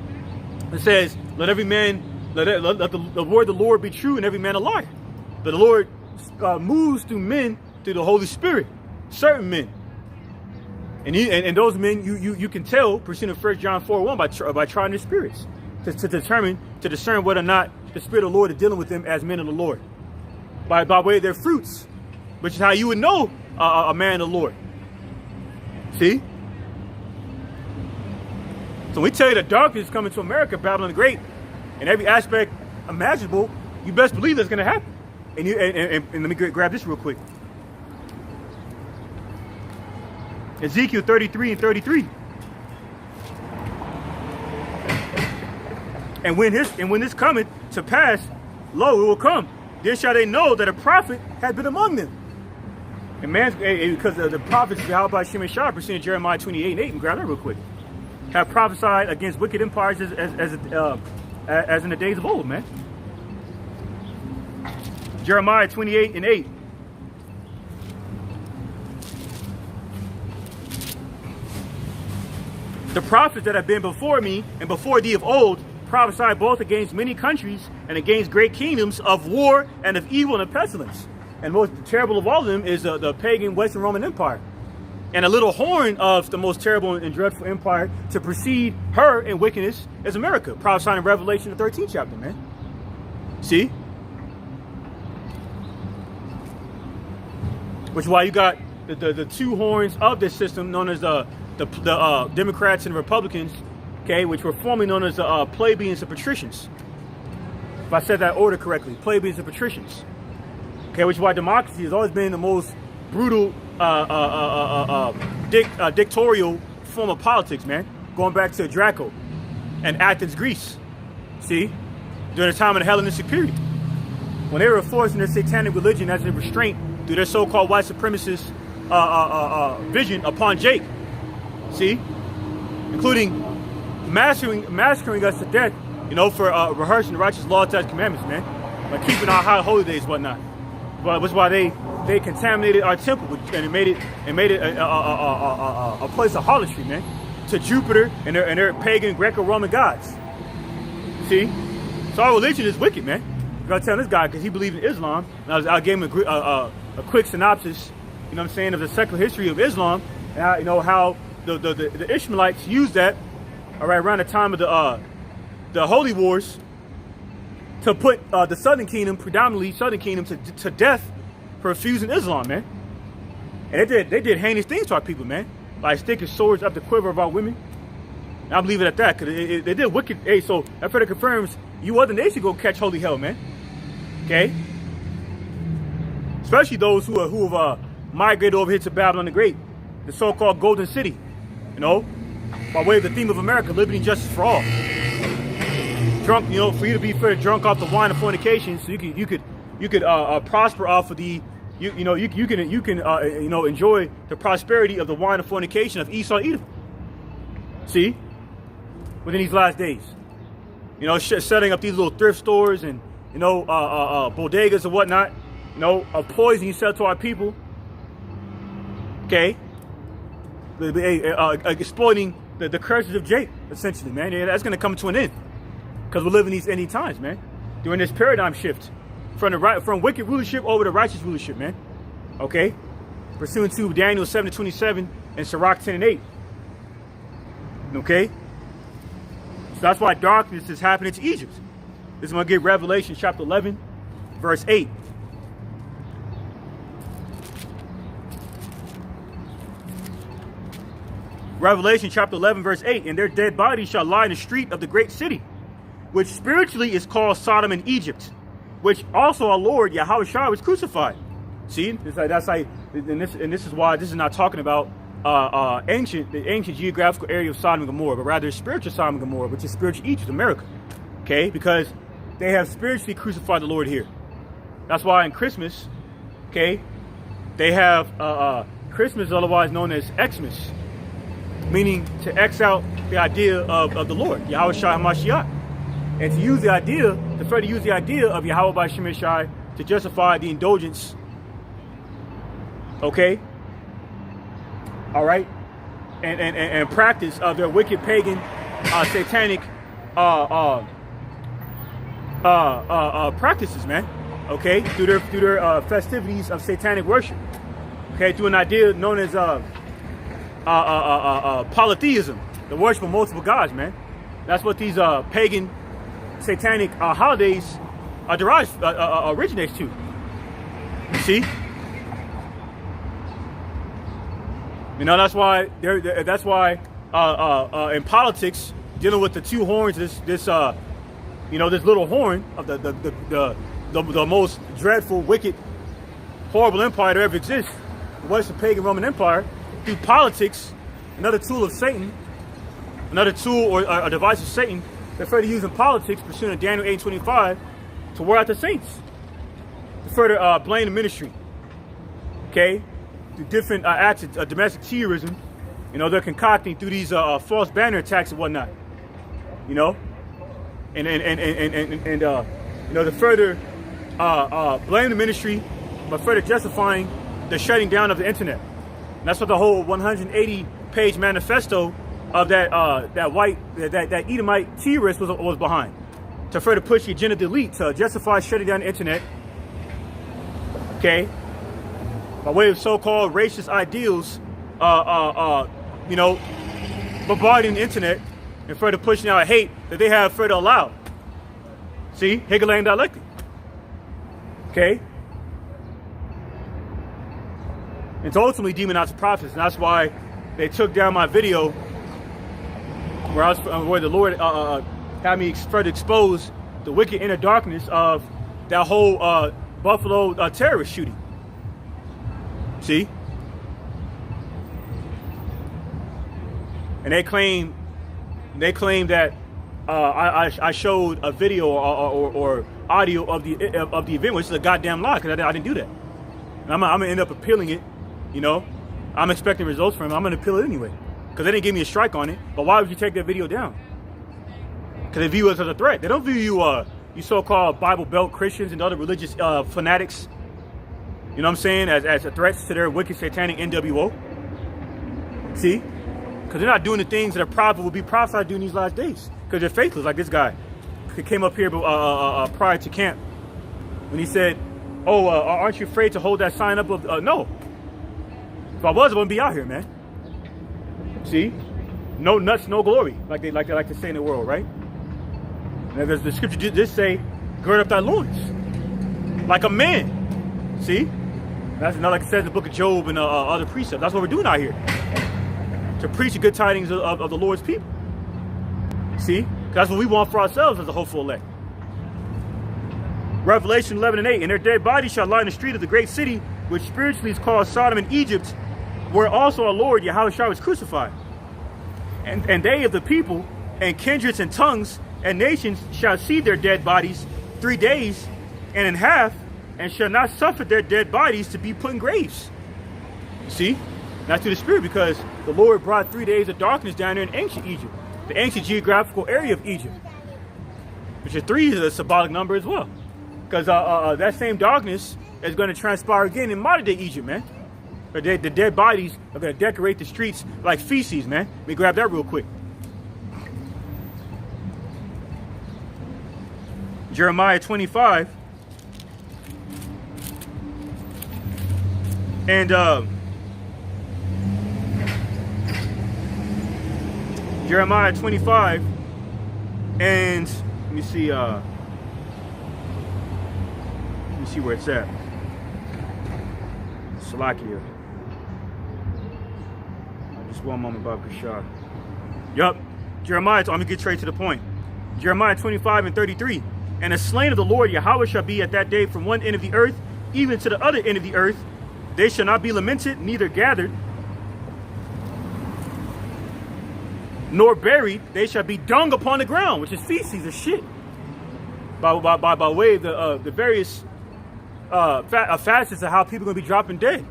It says, let the word of the Lord be true and every man a liar. But the Lord moves through men through the Holy Spirit, certain men. And those men, you can tell, pursuing 1 John 4:1, by trying their spirits to discern whether or not the Spirit of the Lord is dealing with them as men of the Lord. By way of their fruits, which is how you would know a man of the Lord. See? So when we tell you the darkness is coming to America, Babylon the Great, in every aspect imaginable, you best believe that's going to happen. And let me grab this real quick. Ezekiel 33 and 33. And when this cometh to pass, lo, it will come. Then shall they know that a prophet had been among them. And because the prophets of Yahweh Shem and Shah, pursuing Jeremiah 28 and 8, and grab that real quick. have prophesied against wicked empires as in the days of old, man. Jeremiah 28:8. The prophets that have been before me and before thee of old prophesied both against many countries and against great kingdoms of war and of evil and of pestilence. And most terrible of all of them is the pagan Western Roman Empire. And a little horn of the most terrible and dreadful empire to precede her in wickedness is America, prophesying in Revelation the 13th chapter, man. See? Which is why you got the two horns of this system known as the Democrats and Republicans, okay, which were formerly known as the plebeians and patricians. If I said that order correctly, plebeians and patricians. Okay, which is why democracy has always been the most brutal, dictatorial form of politics, man. Going back to Draco and Athens, Greece. See? During the time of the Hellenistic period. When they were enforcing their satanic religion as a restraint through their so-called white supremacist vision upon Jake. See? Including massacring us to death, you know, for rehearsing the righteous law, statutes, commandments, man. Like keeping our high holy days and whatnot. But that's why they contaminated our temple and it made it a place of harlotry, man, to Jupiter and their pagan Greco-Roman gods. See, so our religion is wicked, man. I gotta tell this guy because he believed in Islam. And I gave him a quick synopsis, you know what I'm saying, of the secular history of Islam, and how, you know, how the Ishmaelites used that, all right, around the time of the Holy Wars, to put the Southern Kingdom, predominantly Southern Kingdom, to death for refusing Islam, man. And they did heinous things to our people, man. Like sticking swords up the quiver of our women. And I'll leave it at that, because they did wicked. Hey, so that further confirms you other nations go catch holy hell, man. Okay? Especially those who have migrated over here to Babylon the Great, the so-called Golden City, you know, by way of the theme of America, liberty and justice for all. Drunk, you know, for you to be fair, drunk off the wine of fornication, so you could prosper off of the, you can enjoy the prosperity of the wine of fornication of Esau, Edom. See, within these last days, you know, setting up these little thrift stores and, you know, bodegas and whatnot, you know, a poison you sell to our people. Okay, exploiting the curses of Jake, essentially, man. Yeah, that's gonna come to an end. Because we're living these ending times, man. During this paradigm shift from wicked rulership over to righteous rulership, man. Okay? Pursuant to Daniel 7:27 and Sirach 10:8. Okay? So that's why darkness is happening to Egypt. This is going to get Revelation chapter 11, verse 8. Revelation chapter 11, verse 8. And their dead bodies shall lie in the street of the great city, which spiritually is called Sodom and Egypt, which also our Lord Yahushua was crucified. See, that's like, and this is why this is not talking about the ancient geographical area of Sodom and Gomorrah, but rather spiritual Sodom and Gomorrah, which is spiritual Egypt, America. Okay, because they have spiritually crucified the Lord here. That's why in Christmas, okay, they have Christmas, otherwise known as Xmas, meaning to X out the idea of the Lord, Yahushua HaMashiach. And to use the idea, to further use the idea of Yahweh by Shemeshai to justify the indulgence, okay, all right, and practice of their wicked pagan, satanic practices, man, okay, through their festivities of satanic worship, okay, through an idea known as polytheism, the worship of multiple gods, man. That's what these pagan satanic holidays originates to. You see, you know, that's why in politics, dealing with the two horns, this little horn of the most dreadful, wicked, horrible empire that ever exists, the Western pagan Roman Empire, through politics, another tool of Satan, another tool or a device of Satan. They're further using politics, pursuing Daniel 8:25, to wear out the saints, to further blame the ministry, okay, through different acts of domestic terrorism, You know, they're concocting through these false banner attacks and whatnot. You know, and you know, to further blame the ministry, but further justifying the shutting down of the internet. And that's what the whole 180-page manifesto of that Edomite terrorist was behind, to further push the agenda to delete, to justify shutting down the internet. Okay, by way of so-called racist ideals, you know, bombarding the internet and further pushing out hate that they have further allowed. See, Hegelian dialectic. Okay, and to ultimately demonize the prophets, and that's why they took down my video where the Lord had me further expose the wicked inner darkness of that whole Buffalo terrorist shooting. See, and they claim that I showed a video or audio of the event, which is a goddamn lie, because I didn't do that. And I'm gonna end up appealing it. You know, I'm expecting results from it. I'm gonna appeal it anyway, because they didn't give me a strike on it. But why would you take that video down? Because they view us as a threat. They don't view you so-called Bible Belt Christians and other religious fanatics, you know what I'm saying, as threats to their wicked satanic NWO. See? Because they're not doing the things that a prophet would be prophesied doing these last days. Because they're faithless, like this guy. He came up here prior to camp when he said, oh, aren't you afraid to hold that sign up of, no. If I was, I wouldn't be out here, man. See? No nuts, no glory, like they like to say in the world, right? And the scripture did say, gird up thy loins, like a man. See? That's not like it says in the book of Job and other precepts. That's what we're doing out here, to preach the good tidings of the Lord's people. See? That's what we want for ourselves as a hopeful elect. Revelation 11:8, and their dead bodies shall lie in the street of the great city, which spiritually is called Sodom and Egypt, where also our Lord Yahushua was crucified. And they of the people and kindreds and tongues and nations shall see their dead bodies 3 days and in half, and shall not suffer their dead bodies to be put in graves. See? That's to the spirit, because the Lord brought 3 days of darkness down there in ancient Egypt, the ancient geographical area of Egypt, which is 3 is a symbolic number as well, because that same darkness is going to transpire again in modern day Egypt, man. The dead bodies are going to decorate the streets like feces, man. Let me grab that real quick. Jeremiah 25. And Jeremiah 25. And let me see where it's at. Salakia. Just one moment, Bob Kashar. Yup. Jeremiah, I'm going to get straight to the point. Jeremiah 25:33. And the slain of the Lord Yahweh shall be at that day from one end of the earth, even to the other end of the earth. They shall not be lamented, neither gathered, nor buried. They shall be dung upon the ground, which is feces or shit. By way of the various facets of how people are going to be dropping dead.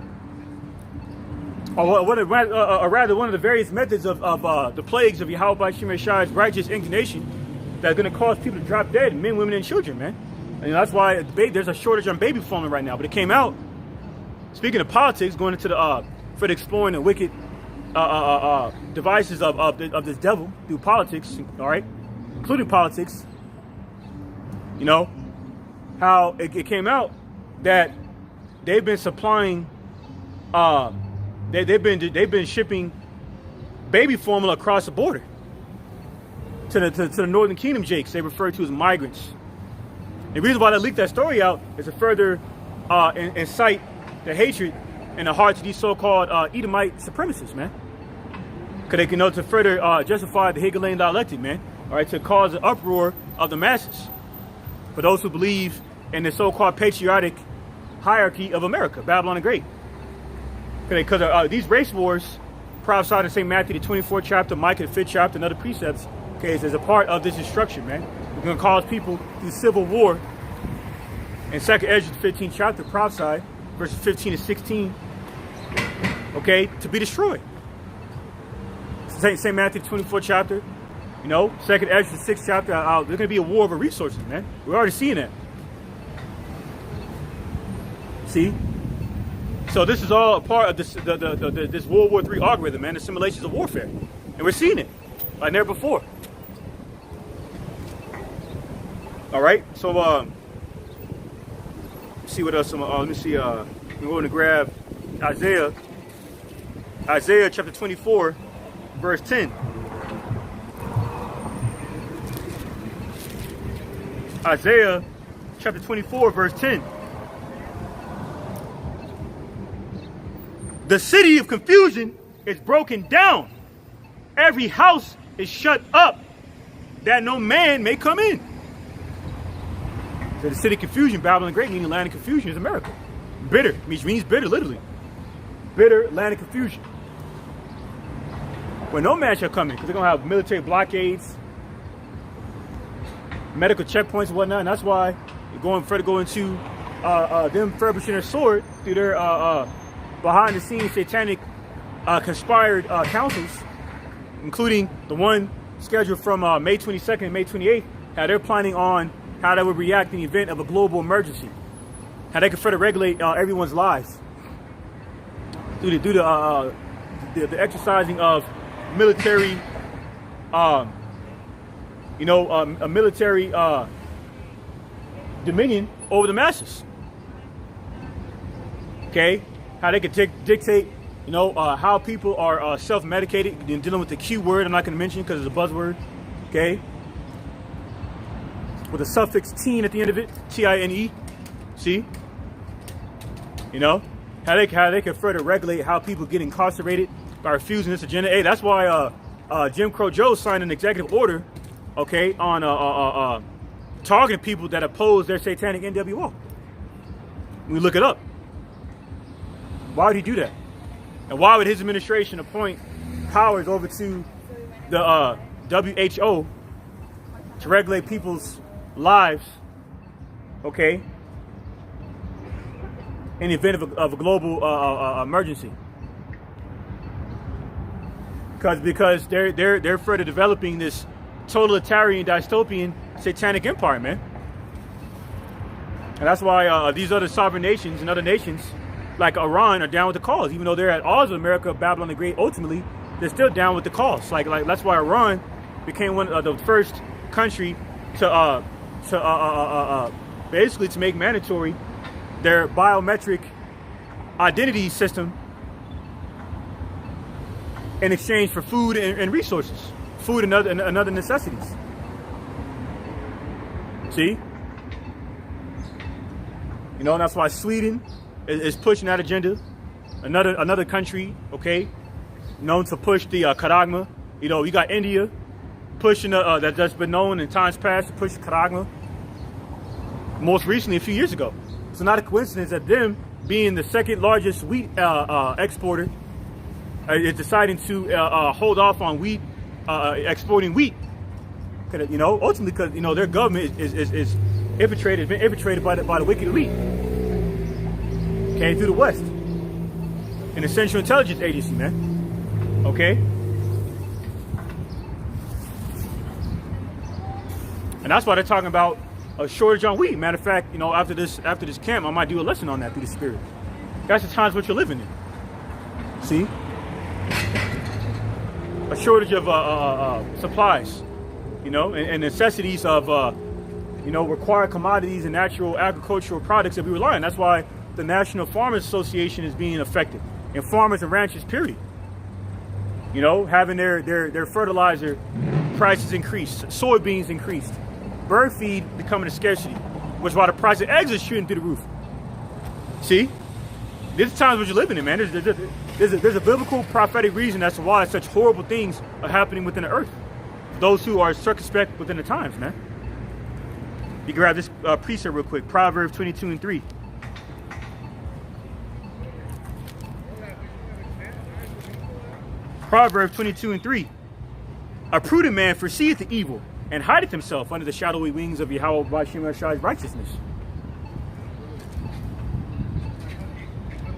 Or rather, one of the various methods of the plagues of Yahweh Shemeshai's righteous indignation that's going to cause people to drop dead, men, women, and children, man. And that's why there's a shortage on baby formula right now. But it came out, speaking of politics, going into for exploring the wicked devices of this devil through politics, all right, including politics. You know how it came out that they've been supplying, they've been shipping baby formula across the border to the Northern Kingdom jakes they refer to as migrants. The reason why they leaked that story out is to further incite the hatred in the hearts of these so-called Edomite supremacists, man. Because they can know to further justify the Hegelian dialectic, man. All right, to cause an uproar of the masses. For those who believe in the so-called patriotic hierarchy of America, Babylon the Great. Because these race wars prophesied in St. Matthew, the 24th chapter, Micah, the 5th chapter, and other precepts, okay, is a part of this destruction, man. We're going to cause people through civil war. In 2nd Ezra, the 15th chapter, prophesied, verses 15 to 16, okay, to be destroyed. St. Matthew 24th chapter, you know, 2nd Ezra 6th chapter. There's going to be a war over resources, man. We're already seeing that. See? So this is all a part of this this World War III algorithm, man, the simulations of warfare. And we're seeing it like never before. All right, so see what else. Let me see. We're going to grab Isaiah chapter 24, verse 10. Isaiah chapter 24, verse 10. The city of confusion is broken down. Every house is shut up, that no man may come in. So the city of confusion, Babylon the Great, meaning land of confusion, is America. Bitter means bitter, literally. Bitter land of confusion. Where no man shall come in, because they're going to have military blockades, medical checkpoints and whatnot, and that's why you're going further go into them furbishing their sword through their behind the scenes satanic conspired councils, including the one scheduled from May 22nd and May 28th, how they're planning on how they would react in the event of a global emergency, how they could further regulate everyone's lives through the exercising of military, a military dominion over the masses. Okay, how they could dictate, how people are self-medicated, dealing with the Q word. I'm not going to mention because it's a buzzword. Okay, with a suffix teen at the end of it, T-I-N-E. See, how they can further regulate how people get incarcerated by refusing this agenda. Hey, that's why Jim Crow Joe signed an executive order, okay, on targeting people that oppose their satanic NWO. We look it up. Why would he do that? And why would his administration appoint powers over to the WHO to regulate people's lives, okay, in the event of a global emergency? Because they're further developing this totalitarian, dystopian, satanic empire, man. And that's why these other sovereign nations and other nations like Iran are down with the cause, even though they're at odds with America, Babylon the Great. Ultimately, they're still down with the cause. Like that's why Iran became one of the first country to basically to make mandatory their biometric identity system in exchange for food and resources, food and other necessities. See, and that's why Sweden is pushing that agenda. Another country, okay, known to push the Karagma. You got India pushing that's been known in times past to push Karagma. Most recently, a few years ago. It's not a coincidence that them being the second largest wheat exporter is deciding to hold off on wheat exporting wheat. Ultimately because their government is infiltrated, been infiltrated by the wicked elite. Came through the West, an essential intelligence agency, man. Okay, and that's why they're talking about a shortage on wheat. Matter of fact, after this camp, I might do a lesson on that through the Spirit. That's the times what you're living in. See, a shortage of supplies, and necessities of required commodities and natural agricultural products that we rely on. That's why the National Farmers Association is being affected, and farmers and ranchers, period. Having their fertilizer prices increased, soybeans increased, bird feed becoming a scarcity, which is why the price of eggs is shooting through the roof. See, this is times what you're living in, man. There's a biblical prophetic reason as to why such horrible things are happening within the earth. Those who are circumspect within the times, man. You can grab this precept real quick. Proverbs 22:3. Proverbs 22:3. A prudent man foreseeth the evil and hideth himself under the shadowy wings of Yahweh Ba'ashem Yahshai's righteousness.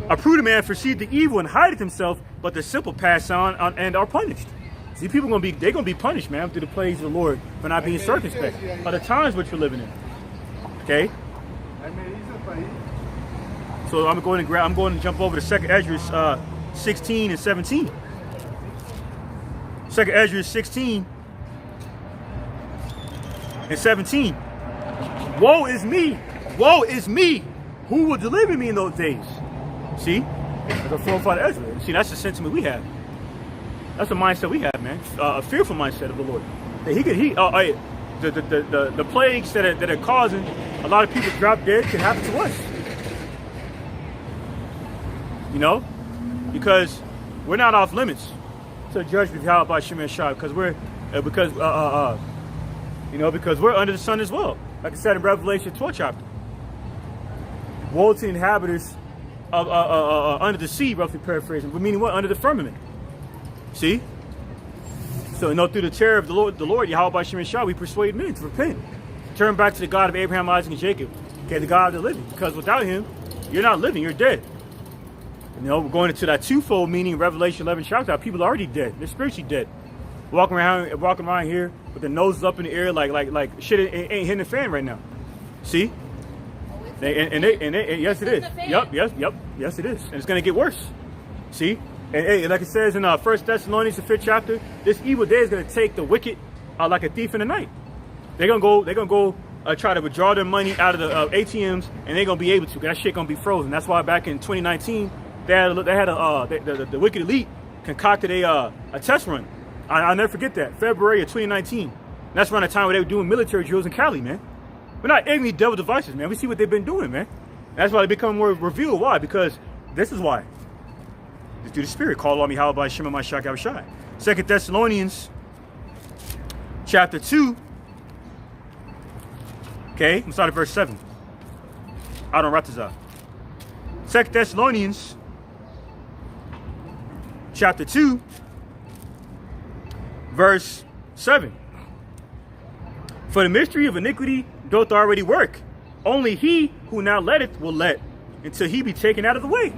A prudent man foreseeth the evil and hideth himself, but the simple pass on and are punished. See, people they're gonna be punished, man, through the plagues of the Lord for not being circumspect. Are the times which we're living in. Okay. So I'm going to jump over to 2nd Esdras 16 and 17. 2nd Esdras 16 and 17. Woe is me! Woe is me! Who will deliver me in those days? See? Like a forefather Ezra. See, that's the sentiment we have. That's the mindset we have, man. A fearful mindset of the Lord. That the plagues that are causing a lot of people to drop dead can happen to us. You know? Because we're not off limits to the judgment of Yahweh by Shema Shai, because because we're under the sun as well. Like I said in Revelation 12 chapter. Woe to the inhabitants of under the sea, roughly paraphrasing. But meaning what? Under the firmament. See? So through the terror of the Lord, Yahweh by Shema Shai, we persuade men to repent. Turn back to the God of Abraham, Isaac, and Jacob. Okay, the God of the living. Because without him, you're not living, you're dead. You know, we're going into that twofold meaning. Revelation 11 chapter. People are already dead. They're spiritually dead. Walking around here with their noses up in the air like shit ain't hitting the fan right now. See? Yes, it is. Yes, it is. And it's going to get worse. See? And like it says in 1 Thessalonians, the 5th chapter, this evil day is going to take the wicked like a thief in the night. They're going to go try to withdraw their money out of the ATMs, and they're going to be able to. That shit going to be frozen. That's why back in 2019, the wicked elite concocted a test run. I'll never forget that. February of 2019. That's around the time where they were doing military drills in Cali, man. We're not ignorant devil devices, man. We see what they've been doing, man. That's why they become more revealed. Why? Because this is why. It's through the Spirit. Call on me, how by Shema Mashak Abishai. 2 Thessalonians chapter 2. Okay, I'm starting at verse 7. Out on Ratazah. 2 Thessalonians chapter 2, verse 7. For the mystery of iniquity doth already work. Only he who now letteth will let, until he be taken out of the way.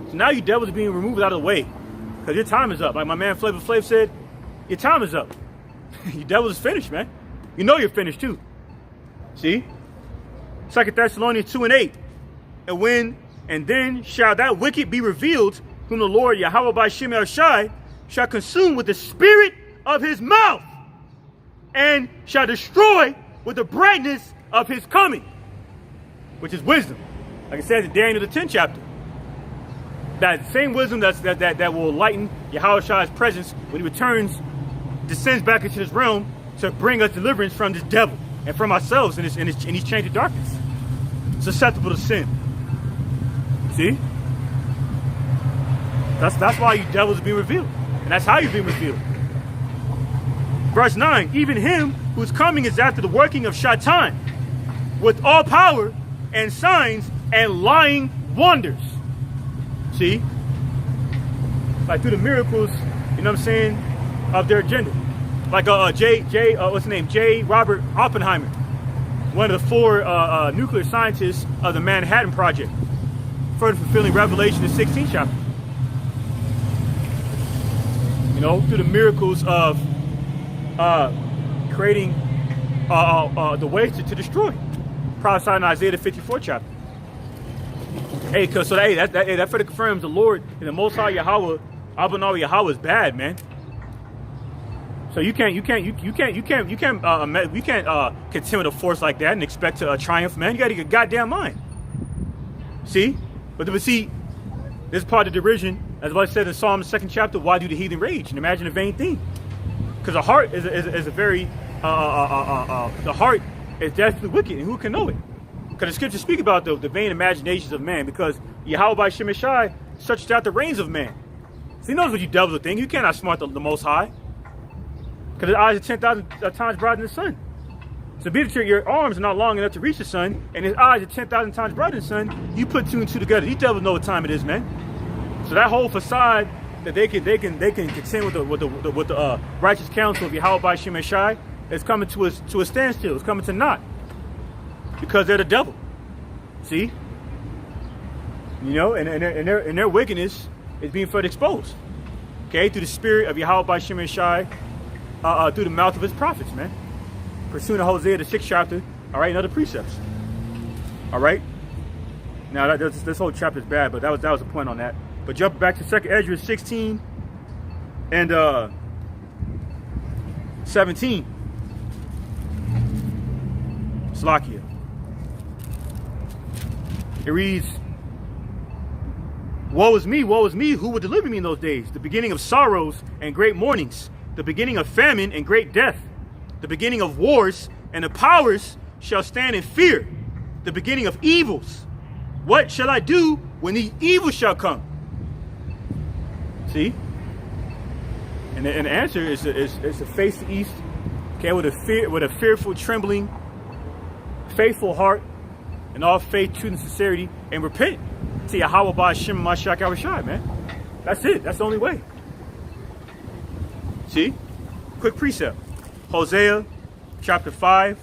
So now you devils are being removed out of the way, because your time is up. Like my man Flavor Flav said, your time is up. Your devil is finished, man. You know you're finished too. See? 2 Thessalonians 2 and 8. And then shall that wicked be revealed, whom the Lord Yahweh by Shem El Shai shall consume with the spirit of his mouth, and shall destroy with the brightness of his coming, which is wisdom. Like it says in Daniel the 10th chapter. That same wisdom that will lighten Yahweh Shai's presence when he returns, descends back into this realm to bring us deliverance from this devil and from ourselves in these chains of darkness, susceptible to sin. See? That's why you devils are being revealed. And that's how you're being revealed. Verse 9, even him whose coming is after the working of Shaitan, with all power and signs and lying wonders. See? Like through the miracles, you know what I'm saying, of their agenda. Like what's his name? J. Robert Oppenheimer, one of the 4 nuclear scientists of the Manhattan Project, further fulfilling Revelation the 16th chapter. You know, through the miracles of creating the way to destroy. Prophesied in Isaiah the 54th chapter. Hey, that further confirms the Lord and the Most High Yahweh, Abba Yahweh is bad, man. So you can't contend with a force like that and expect to triumph, man. You got to get your goddamn mind. See, but see, this part of the derision, as I said in Psalm the 2nd chapter. Why do the heathen rage and imagine a vain thing? Because the heart is a very the heart is definitely wicked, and who can know it? Because the scriptures speak about the vain imaginations of man, because Yahweh by Shem Shai searches out the reins of man. So he knows what you devils are thinking. You cannot smart the Most High, because his eyes are 10,000 times brighter than the sun. So be sure your arms are not long enough to reach the sun, and his eyes are 10,000 times brighter than the sun. You put 2 and 2 together. These devils know what time it is, man. So that whole facade that they can contend with the righteous counsel of Yahweh by Shem Shai is coming to a standstill. It's coming to naught, because they're the devil. See, you know, and their wickedness is being further exposed. Okay, through the spirit of Yahweh by Shem Shai through the mouth of his prophets, man. Pursuing Hosea, the 6th chapter, all right, and other precepts. All right? Now, this whole chapter is bad, but that was the point on that. But jump back to 2nd Ezra 16 and 17. Slakia. It reads, woe is me, who will deliver me in those days? The beginning of sorrows and great mournings, the beginning of famine and great death, the beginning of wars, and the powers shall stand in fear, the beginning of evils. What shall I do when the evil shall come? See? And the answer is to face the east, okay, with a fearful, trembling, faithful heart, and all faith, truth, and sincerity, and repent to Yahweh Ba'Shem Mashiach Yahushua, man. That's it. That's the only way. See? Quick precept. Hosea chapter 5,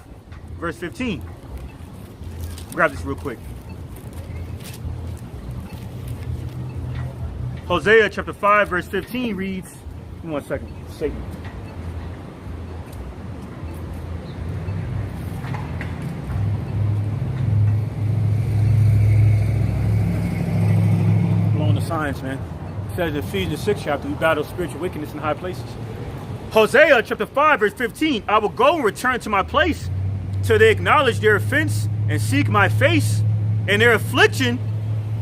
verse 15. Grab this real quick. Hosea chapter 5, verse 15 reads, give me 1 second, Satan. Blowing the science, man. It says in Ephesians 6 chapter, we battle spiritual wickedness in high places. Hosea chapter 5, verse 15, I will go and return to my place till they acknowledge their offense and seek my face. In their affliction,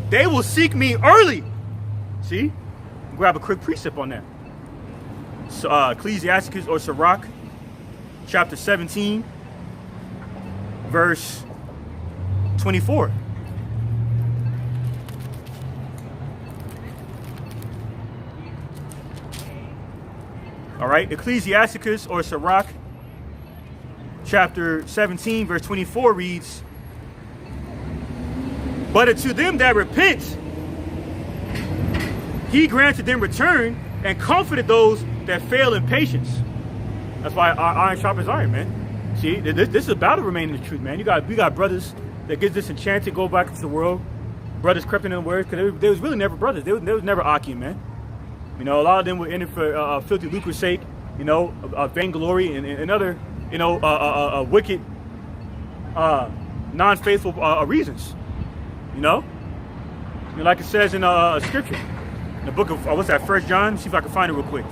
they will seek me early. See? Grab a quick precept on that. So, Ecclesiasticus or Sirach, chapter 17, verse 24. All right, Ecclesiasticus or Sirach, chapter 17, verse 24 reads, but unto them that repent, he granted them return and comforted those that fail in patience. That's why iron sharpens iron, man. See, this is about to remain in the truth, man. We got brothers that get disenchanted, go back into the world. Brothers crept into the word because they was really never brothers. They was never Akim, man. You know, a lot of them were in it for filthy lucre's sake, you know, vainglory and other, you know, wicked, non-faithful reasons. You know, like it says in scripture. In the book of, what's that, 1 John? See if I can find it real quick.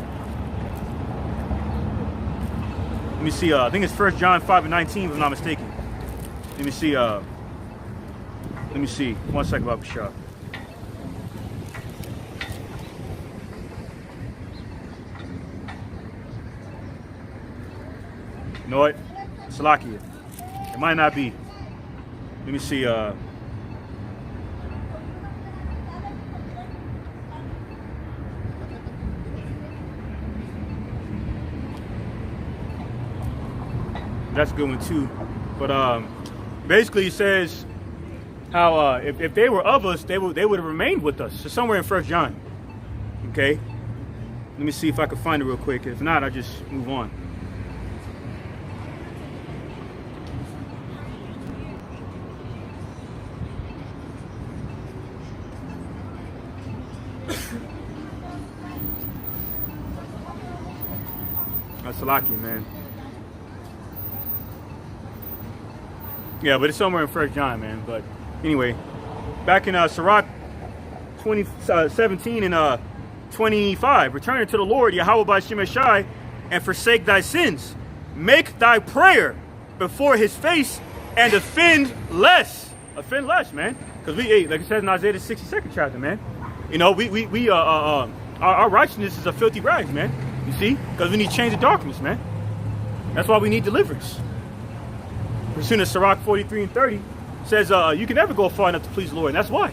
Let me see, I think it's 1 John 5 and 19, if I'm not mistaken. Let me see, 1 second, Baba Shah. You know what? Salakia. It might not be. Let me see, that's a good one too. But basically it says how if they were of us, they would have remained with us. So somewhere in 1 John. Okay. Let me see if I can find it real quick. If not, I'll just move on. That's lucky, man. Yeah, but it's somewhere in 1 John, man. But anyway, back in Sirach 17 and 25, return to the Lord, Yahweh Ba'Shem Shai, and forsake thy sins. Make thy prayer before his face and offend less. Offend less, man. Because we, like it says in Isaiah the 62nd chapter, man. You know, our righteousness is a filthy rags, man. You see? Because we need to change the darkness, man. That's why we need deliverance. Pursuing Sirach 43 and 30 says you can never go far enough to please the Lord, and that's why.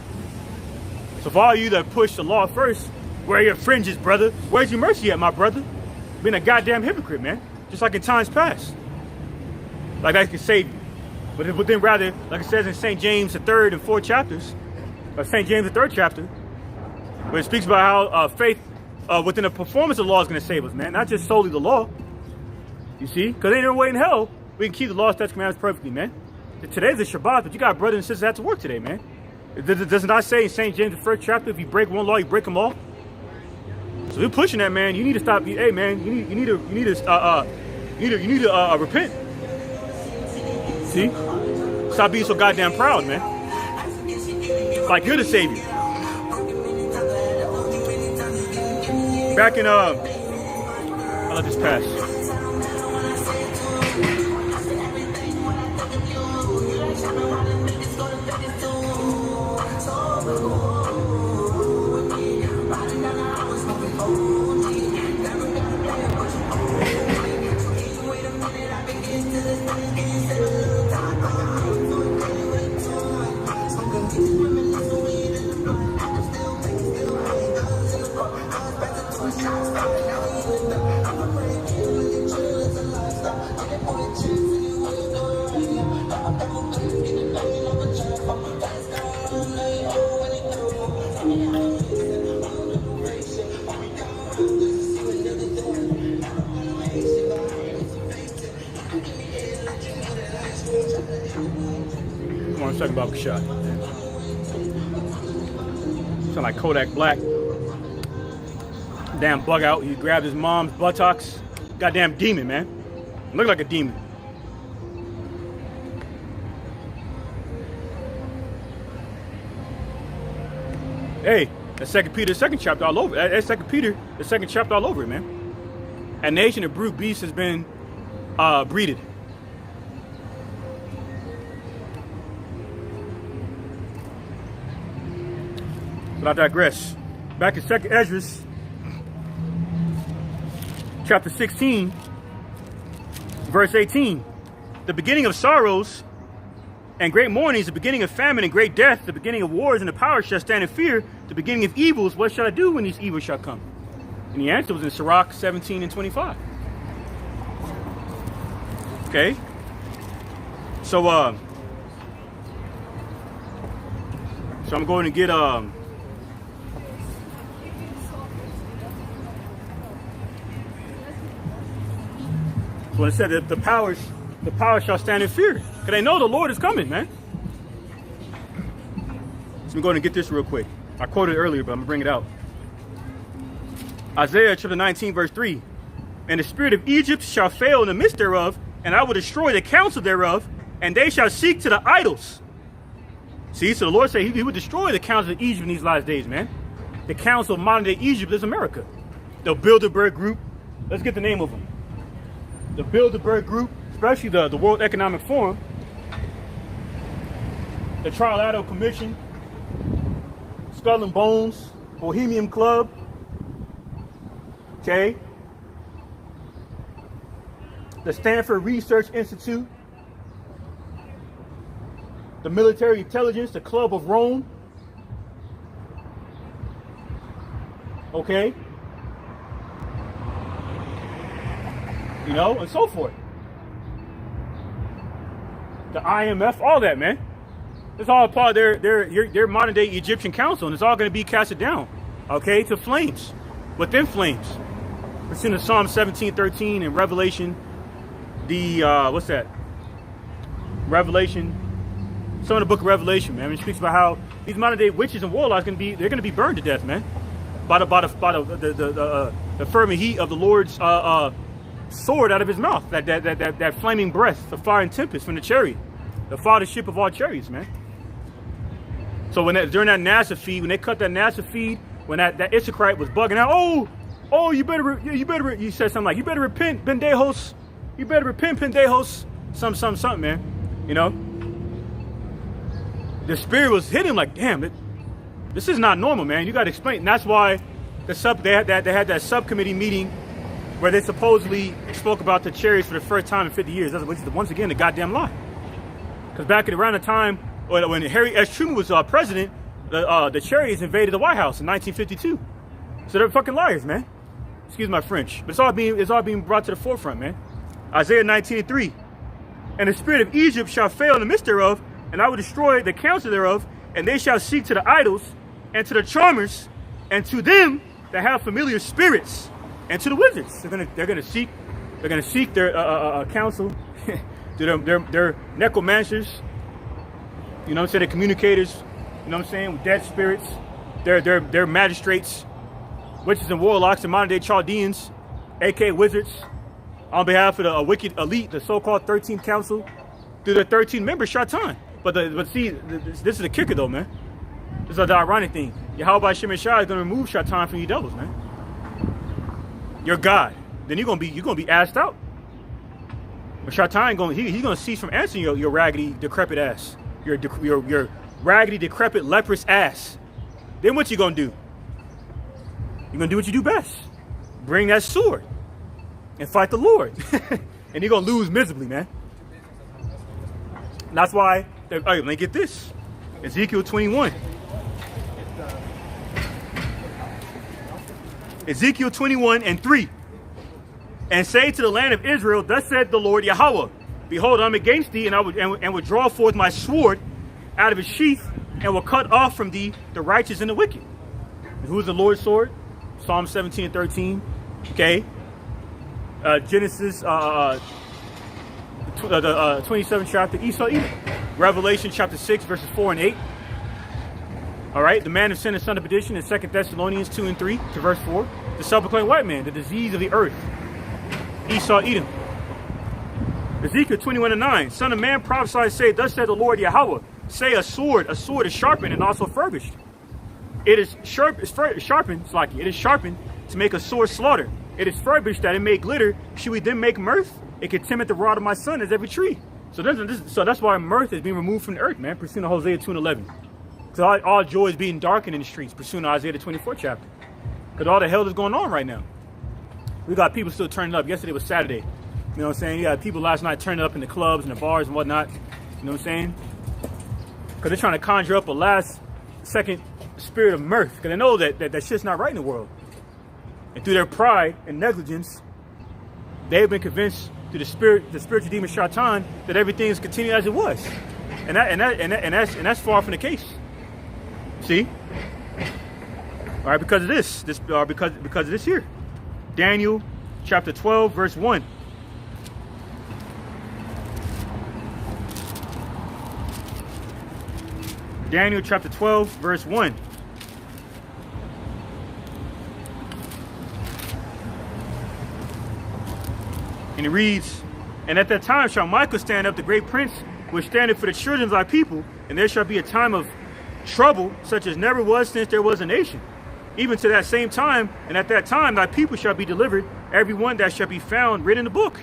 So for all you that push the law first, where are your fringes, brother? Where's your mercy at, my brother? Being a goddamn hypocrite, man. Just like in times past. Like that can save you. But then rather, like it says in St. James the 3rd and 4th chapters, or St. James the 3rd chapter, where it speaks about how faith within the performance of the law is going to save us, man. Not just solely the law. You see? Because ain't no way in hell we can keep the law, statutes, commandments perfectly, man. Today's the Shabbat, but you got brothers and sisters that have to work today, man. Does it not say in St. James the 1st chapter, if you break one law, you break them all? So we're pushing that, man. You need to stop. Hey, man, you need to repent. See? Stop being so goddamn proud, man. Like you're the savior. Back in I'll let this pass. Come on, let's talk about Shot. Sound like Kodak Black. Damn bug out. He grabbed his mom's buttocks. Goddamn demon, man. Look like a demon. Hey, that's 2 Peter, the second chapter all over. That's 2 Peter, the second chapter all over it, man. A nation of brute beasts has been breeded. But I digress. Back in 2nd Esdras, chapter 16, verse 18. The beginning of sorrows and great mournings, the beginning of famine and great death, the beginning of wars and the power shall stand in fear, the beginning of evils, what shall I do when these evils shall come? And the answer was in Sirach 17 and 25. Okay? So I'm going to get when it said that the power shall stand in fear. Because they know the Lord is coming, man. So I'm going to get this real quick. I quoted it earlier, but I'm going to bring it out. Isaiah chapter 19, verse 3. And the spirit of Egypt shall fail in the midst thereof, and I will destroy the counsel thereof, and they shall seek to the idols. See, so the Lord said he would destroy the counsel of Egypt in these last days, man. The counsel of modern day Egypt is America. The Bilderberg Group. Let's get the name of them. The Bilderberg Group, especially the World Economic Forum, the Trilateral Commission, Skull and Bones, Bohemian Club, okay, the Stanford Research Institute, the Military Intelligence, the Club of Rome, okay, you know, and so forth. The IMF, all that, man. It's all part of their modern day Egyptian council, and it's all going to be casted down, okay, to flames, within flames. It's in the Psalm 17:13 and Revelation, what's that? Revelation, some of the book of Revelation, man. It speaks about how these modern day witches and warlocks they're going to be burned to death, man, by the fervent heat of the Lord's sword out of his mouth, that flaming breath of fire and tempest from the chariot, the fathership of all chariots, man. So during that NASA feed, when they cut that NASA feed, when that Issachrite was bugging out, oh, you better, you said something like, you better repent, pendejos, you better repent, pendejos, something, man. You know, the spirit was hitting him like, damn, this is not normal, man. You got to explain. And that's why they had that subcommittee meeting where they supposedly spoke about the chariots for the first time in 50 years. Which is once again the goddamn lie. Because back around the time when Harry S. Truman was president, the chariots invaded the White House in 1952. So they're fucking liars, man. Excuse my French, but it's all being brought to the forefront, man. Isaiah 19:3, and the spirit of Egypt shall fail in the midst thereof, and I will destroy the counsel thereof, and they shall seek to the idols and to the charmers and to them that have familiar spirits and to the wizards. They're gonna seek their counsel. They're necromancers. You know what I'm saying? They're communicators. You know what I'm saying? With dead spirits. They're magistrates. witches and warlocks and modern day Chaldeans, aka wizards, on behalf of the wicked elite, the so-called 13th Council, through their 13 members, Shaitan. But see, this is the kicker though, man. This is the ironic thing. Yahweh Shem Shai is going to remove Shaitan from you devils, man. You're God. Then you're gonna be asked out. But Shaitan he's gonna cease from answering your raggedy, decrepit ass. Your raggedy, decrepit, leprous ass. Then what you gonna do? You're gonna do what you do best. Bring that sword and fight the Lord. And you're gonna lose miserably, man. And that's why, let me get this. Ezekiel 21. Ezekiel 21 and 3. And say to the land of Israel, thus said the Lord Yahweh, behold, I'm against thee, and I will draw forth my sword out of its sheath, and will cut off from thee the righteous and the wicked. And who is the Lord's sword? Psalm 17 and 13. Okay. Genesis the 27th chapter, Esau Edom. Revelation chapter 6, verses 4 and 8. All right, the man of sin and son of perdition in 2 Thessalonians 2 and 3 to verse 4. The self-proclaimed white man, the disease of the earth, Esau Edom. Ezekiel 21 and 9. Son of man, prophesy and say, thus said the Lord Yahweh, say a sword is sharpened and also furbished. It is sharpened, it is sharpened to make a sore slaughter. It is furbished that it may glitter. Should we then make mirth? It can timid the rod of my son as every tree. So that's why mirth is being removed from the earth, man. Pursuing Hosea 2 and 11. Because all joy is being darkened in the streets. Pursuing Isaiah the 24th chapter. Because all the hell is going on right now. We got people still turning up. Yesterday was Saturday. You know what I'm saying? You got people last night turning up in the clubs and the bars and whatnot. You know what I'm saying? Because they're trying to conjure up a last second spirit of mirth. Because they know that shit's not right in the world. And through their pride and negligence, they've been convinced through the spiritual demon Shaitan, that everything is continuing as it was. And that's far from the case. See? All right, because of this because of this here. Daniel chapter 12, verse 1. Daniel chapter 12, verse 1. And it reads, and at that time shall Michael stand up, the great prince, which standeth for the children of thy people, and there shall be a time of trouble, such as never was since there was a nation. Even to that same time, and at that time thy people shall be delivered, every one that shall be found written in the book.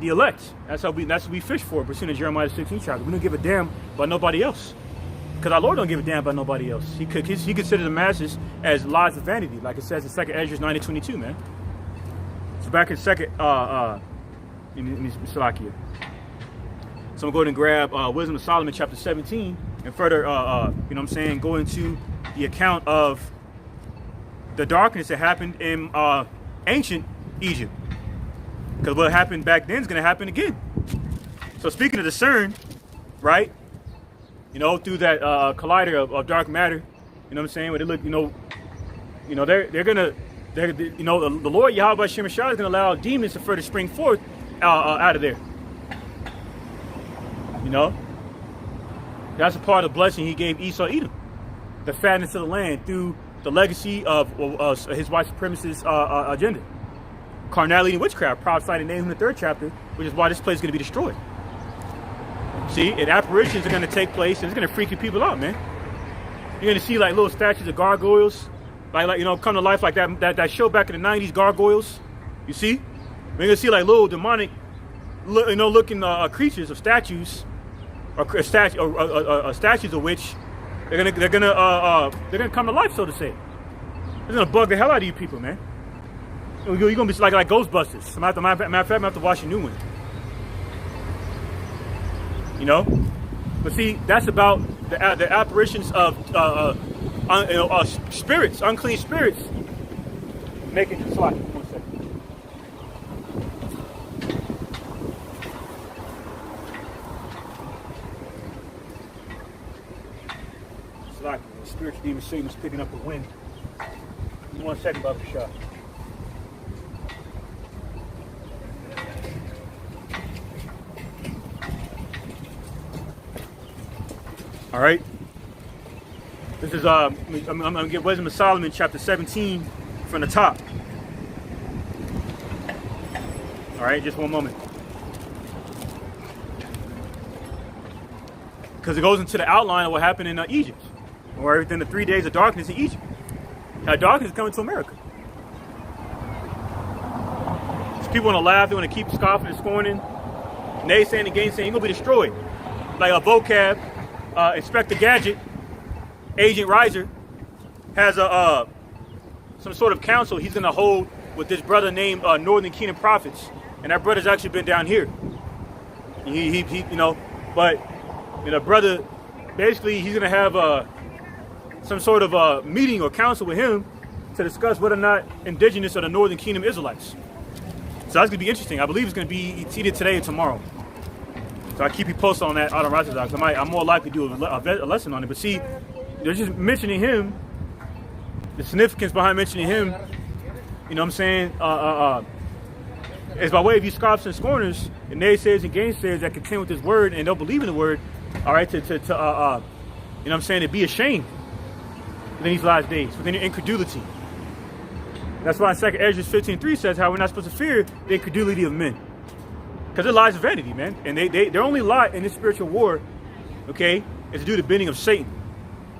The elect. That's what we fish for, pursuing Jeremiah 16 chapter. We don't give a damn about nobody else. Because our Lord don't give a damn about nobody else. He considers the masses as lies of vanity, like it says in 2 Ezra 9:22, man. So back in in Salakia. So I'm going to go ahead and grab Wisdom of Solomon chapter 17 and further, you know what I'm saying, go into the account of the darkness that happened in ancient Egypt. Because what happened back then is going to happen again. So speaking of discern, right? You know, through that collider of dark matter, you know what I'm saying? Where they look, they're gonna, the Lord Yahweh Shem Shai is gonna allow demons to further spring forth out of there. You know, that's a part of the blessing He gave Esau Edom, the fatness of the land through the legacy of his white supremacist agenda, carnality and witchcraft, prophesied in Nahum the 3rd chapter, which is why this place is gonna be destroyed. See, and apparitions are going to take place, and it's going to freak you people out, man. You're going to see like little statues of gargoyles, like come to life, like that show back in the 90s, Gargoyles. You see, you're going to see like little demonic, looking creatures of statues, or statues of which they're gonna come to life, so to say. It's going to bug the hell out of you people, man. You're going to be like Ghostbusters. Matter of fact, I'm going to have to watch a new one. You know, but see, that's about the apparitions of spirits, unclean spirits, making it slide. 1 second. It's like the spiritual demon Satan is picking up the wind. 1 second, Baba Shah. All right. This is I'm gonna get Wisdom of Solomon chapter 17, from the top. All right, just one moment. Because it goes into the outline of what happened in Egypt, or everything, the 3 days of darkness in Egypt. Now, darkness is coming to America. So people want to laugh, they want to keep scoffing and scorning, naysaying and gainsaying. You're going to be destroyed. Like a vocab, Inspector Gadget, Agent Riser has some sort of council he's going to hold with this brother named Northern Kingdom Prophets. And that brother's actually been down here. He brother, basically he's going to have some sort of meeting or council with him to discuss whether or not indigenous or the Northern Kingdom Israelites. So that's going to be interesting. I believe it's going to be either today or tomorrow. So I'll keep you posted on that out on Orthodox. I'm more likely to do a lesson on it. But see, they're just mentioning him, the significance behind mentioning him, you know what I'm saying, is by way of you scoffs and scorners and naysayers and gainsayers that contend with this word and don't believe in the word, all right, you know what I'm saying, to be ashamed within these last days, within your incredulity. That's why 2 Ezra 15:3 says how we're not supposed to fear the incredulity of men. Because it lies vanity, man. And their only lot in this spiritual war, okay, is to do the bidding of Satan.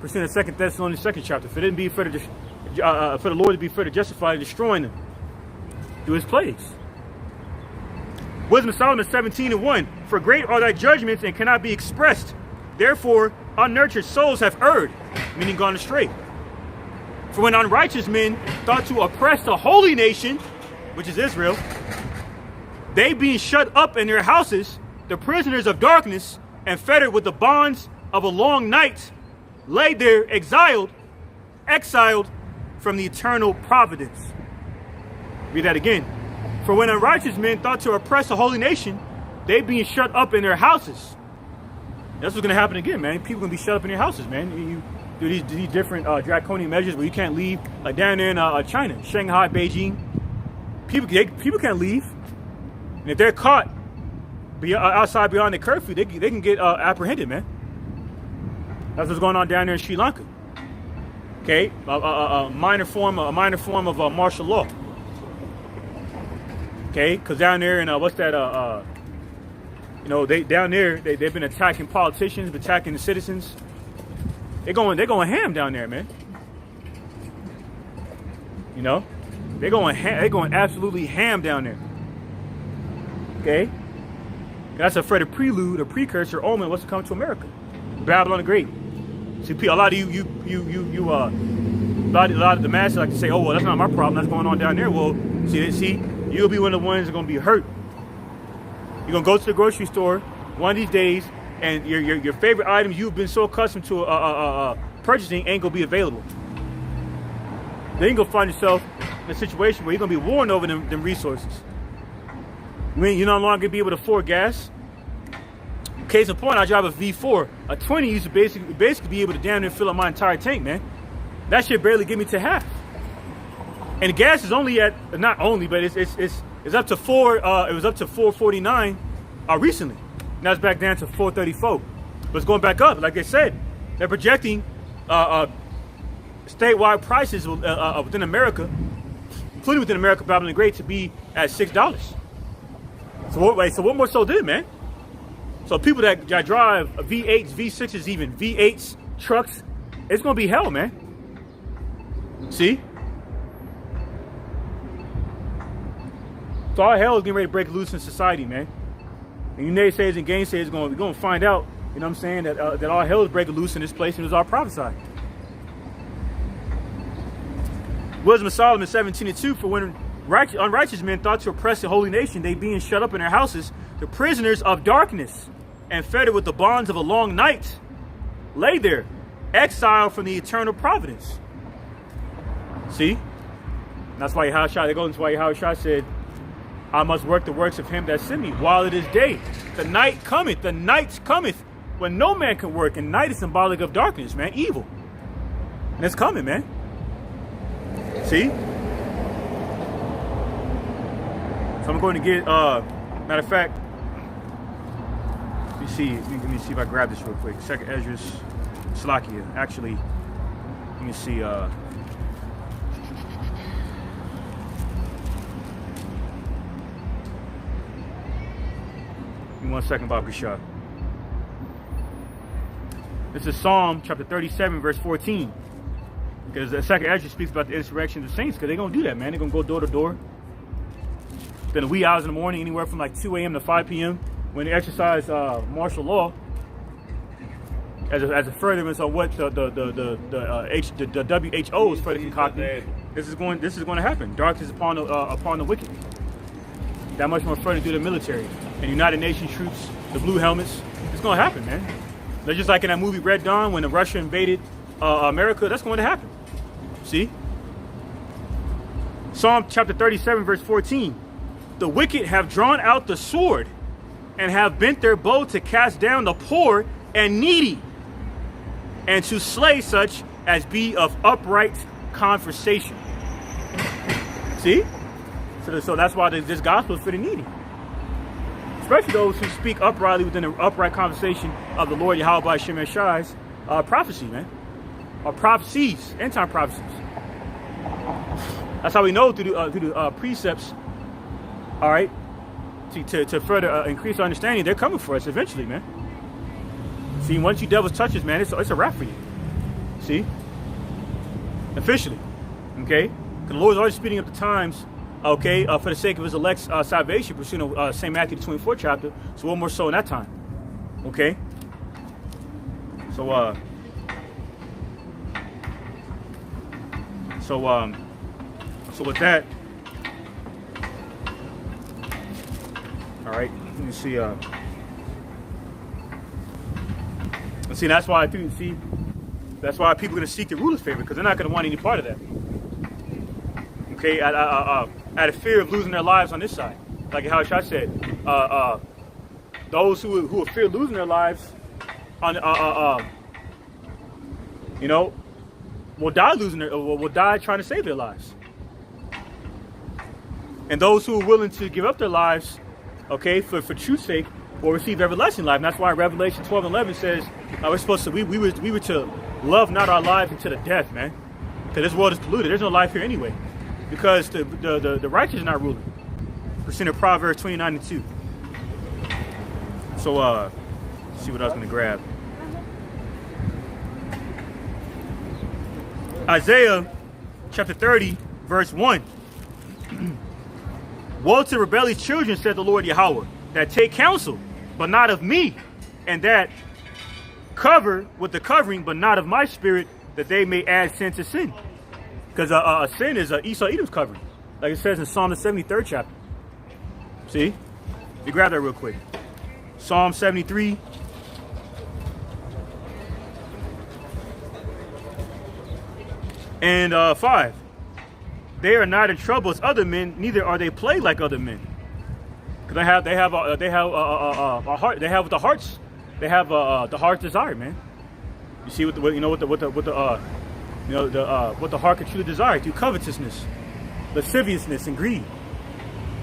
Pursuant to 2 Thessalonians 2nd chapter. For it didn't be for the Lord to be fair to justify destroying them through his plagues. Wisdom of Solomon 17:1. For great are thy judgments and cannot be expressed. Therefore, unnurtured souls have erred, meaning gone astray. For when unrighteous men thought to oppress the holy nation, which is Israel, they being shut up in their houses, the prisoners of darkness, and fettered with the bonds of a long night, lay there exiled from the eternal providence. Read that again. For when unrighteous men thought to oppress the holy nation, they being shut up in their houses. That's what's going to happen again, man. People going to be shut up in their houses, man. You do these different draconian measures where you can't leave. Like down there in China, Shanghai, Beijing, people can't leave. And if they're caught outside beyond the curfew, they can get apprehended, man. That's what's going on down there in Sri Lanka. Okay, a minor form of martial law. Okay, because down there in they've been attacking politicians, attacking the citizens. They're going ham down there, man. You know, they're going absolutely ham down there. Okay, that's a further prelude, a precursor, omen what's to come to America. Babylon the Great. See, a lot of a lot of the masses like to say, oh well, that's not my problem. That's going on down there. Well, see, you'll be one of the ones that are going to be hurt. You're going to go to the grocery store one of these days, and your favorite items you've been so accustomed to purchasing ain't going to be available. Then you're going to find yourself in a situation where you're going to be warring over them resources. I mean, you're no longer going to be able to afford gas. Case in point, I drive a V4. A 20 used to basically be able to damn near fill up my entire tank, man. That shit barely get me to half. And the gas is only at, not only, but it's up to it was up to $4.49 recently. Now it's back down to $4.34. But it's going back up. Like they said, they're projecting statewide prices within America, including within America, Babylon the Great, to be at $6. So what more so did, man? So people that drive V8s, V6s, even V8s, trucks, it's going to be hell, man. See? So all hell is getting ready to break loose in society, man. And you naysayers and gainsayers we're going to find out, you know what I'm saying, that all hell is breaking loose in this place, and it's all prophesied. Wisdom of Solomon 17:2, for when unrighteous men thought to oppress the holy nation, they being shut up in their houses, the prisoners of darkness, and fettered with the bonds of a long night, lay there, exiled from the eternal providence. See? And that's why Yahushua, Yahushua said, I must work the works of him that sent me while it is day. The night cometh when no man can work, and night is symbolic of darkness, man, evil. And it's coming, man. See? So I'm going to get, matter of fact, let me see if I grab this real quick. 2 Ezra, Slakia. Actually, let me see, 1 second, Bob Gashad. This is Psalm chapter 37, verse 14. Because the second Ezra speaks about the insurrection of the saints, because they're going to do that, man. They're going to go door to door. Then the wee hours in the morning, anywhere from like 2 a.m. to 5 p.m. when they exercise martial law as a furtherance of what the WHO is further concocting. This is going to happen. Darkness upon the wicked. That much more further through the military and United Nations troops, the blue helmets. It's going to happen, man. They're just like in that movie Red Dawn when Russia invaded America. That's going to happen. See? Psalm chapter 37, verse 14. The wicked have drawn out the sword and have bent their bow to cast down the poor and needy, and to slay such as be of upright conversation. See? So that's why this gospel is for the needy. Especially those who speak uprightly within the upright conversation of the Lord Yahweh by Shem Shai's prophecy, man. Or prophecies, end time prophecies. That's how we know through the precepts, all right, to further increase our understanding. They're coming for us eventually, man. See, once you devils touch us, man, it's a wrap for you. See? Officially. Okay? Because the Lord is always speeding up the times, okay, for the sake of his elect's salvation, pursuing St. Matthew, the 24th chapter. So one more so in that time. Okay? So with that, all right, let me see. See, that's why that's why people are going to seek the ruler's favor, because they're not going to want any part of that. Okay, out of fear of losing their lives on this side, like how I said, those who fear losing their lives on, will die trying to save their lives. And those who are willing to give up their lives, okay, for truth's sake, will receive everlasting life. And that's why Revelation 12:11 says we're supposed to we were to love not our lives unto the death, man. Because this world is polluted. There's no life here anyway. Because the righteous are not ruling. Percent of Proverbs 29:2. So let's see what I was gonna grab. Isaiah chapter 30, verse 1. Woe to rebellious children, said the Lord Yahweh, that take counsel, but not of me, and that cover with the covering, but not of my spirit, that they may add sin to sin. Because sin is Esau Edom's covering, like it says in Psalm the 73rd chapter. See? You grab that real quick. Psalm 73. And 5. They are not in trouble as other men, neither are they plagued like other men. Because they have a heart. They have the hearts. They have the heart's desire, man. You see what the heart can truly desire through covetousness, lasciviousness, and greed.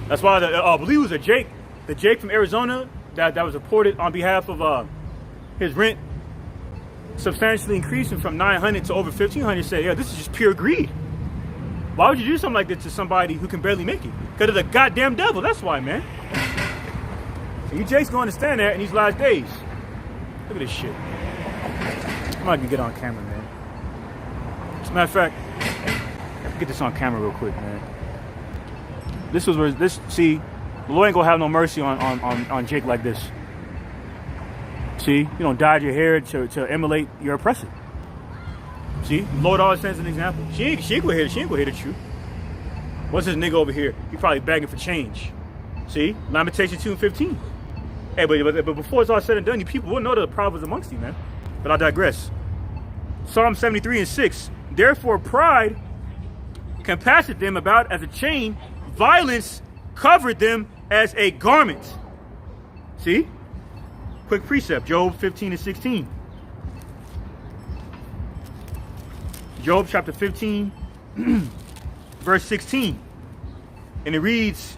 That's why I believe it was the Jake from Arizona that was reported on behalf of his rent substantially increasing from 900 to over 1,500. Said, yeah, this is just pure greed. Why would you do something like this to somebody who can barely make it? Because of the goddamn devil. That's why, man. And you Jake's going to understand that in these last days. Look at this shit. I'm not gonna get on camera, man. As a matter of fact, get this on camera real quick, man. This was where see, the Lord ain't gonna have no mercy on Jake like this. See, you don't dye your hair to emulate your oppressor. See, the Lord always sends an example. She ain't gonna hear the truth. What's this nigga over here? He probably begging for change. See, Lamentations 2:15. Hey, but before it's all said and done, you people will know the problems amongst you, man. But I digress. Psalm 73:6. Therefore pride compasseth them about as a chain, violence covered them as a garment. See? Quick precept, Job 15:16. Job chapter 15, verse 16. And it reads,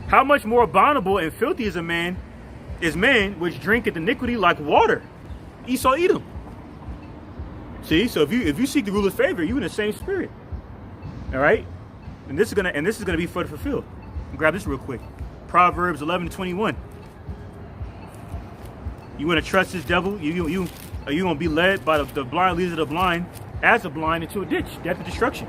how much more abominable and filthy is man which drinketh iniquity like water. Esau Edom. See, so if you seek the ruler's favor, you in the same spirit. All right? And this is gonna be for the fulfilled. Grab this real quick. Proverbs 11:21. You want to trust this devil? You are you going to be led by the blind leaders of the blind as a blind into a ditch, death and destruction.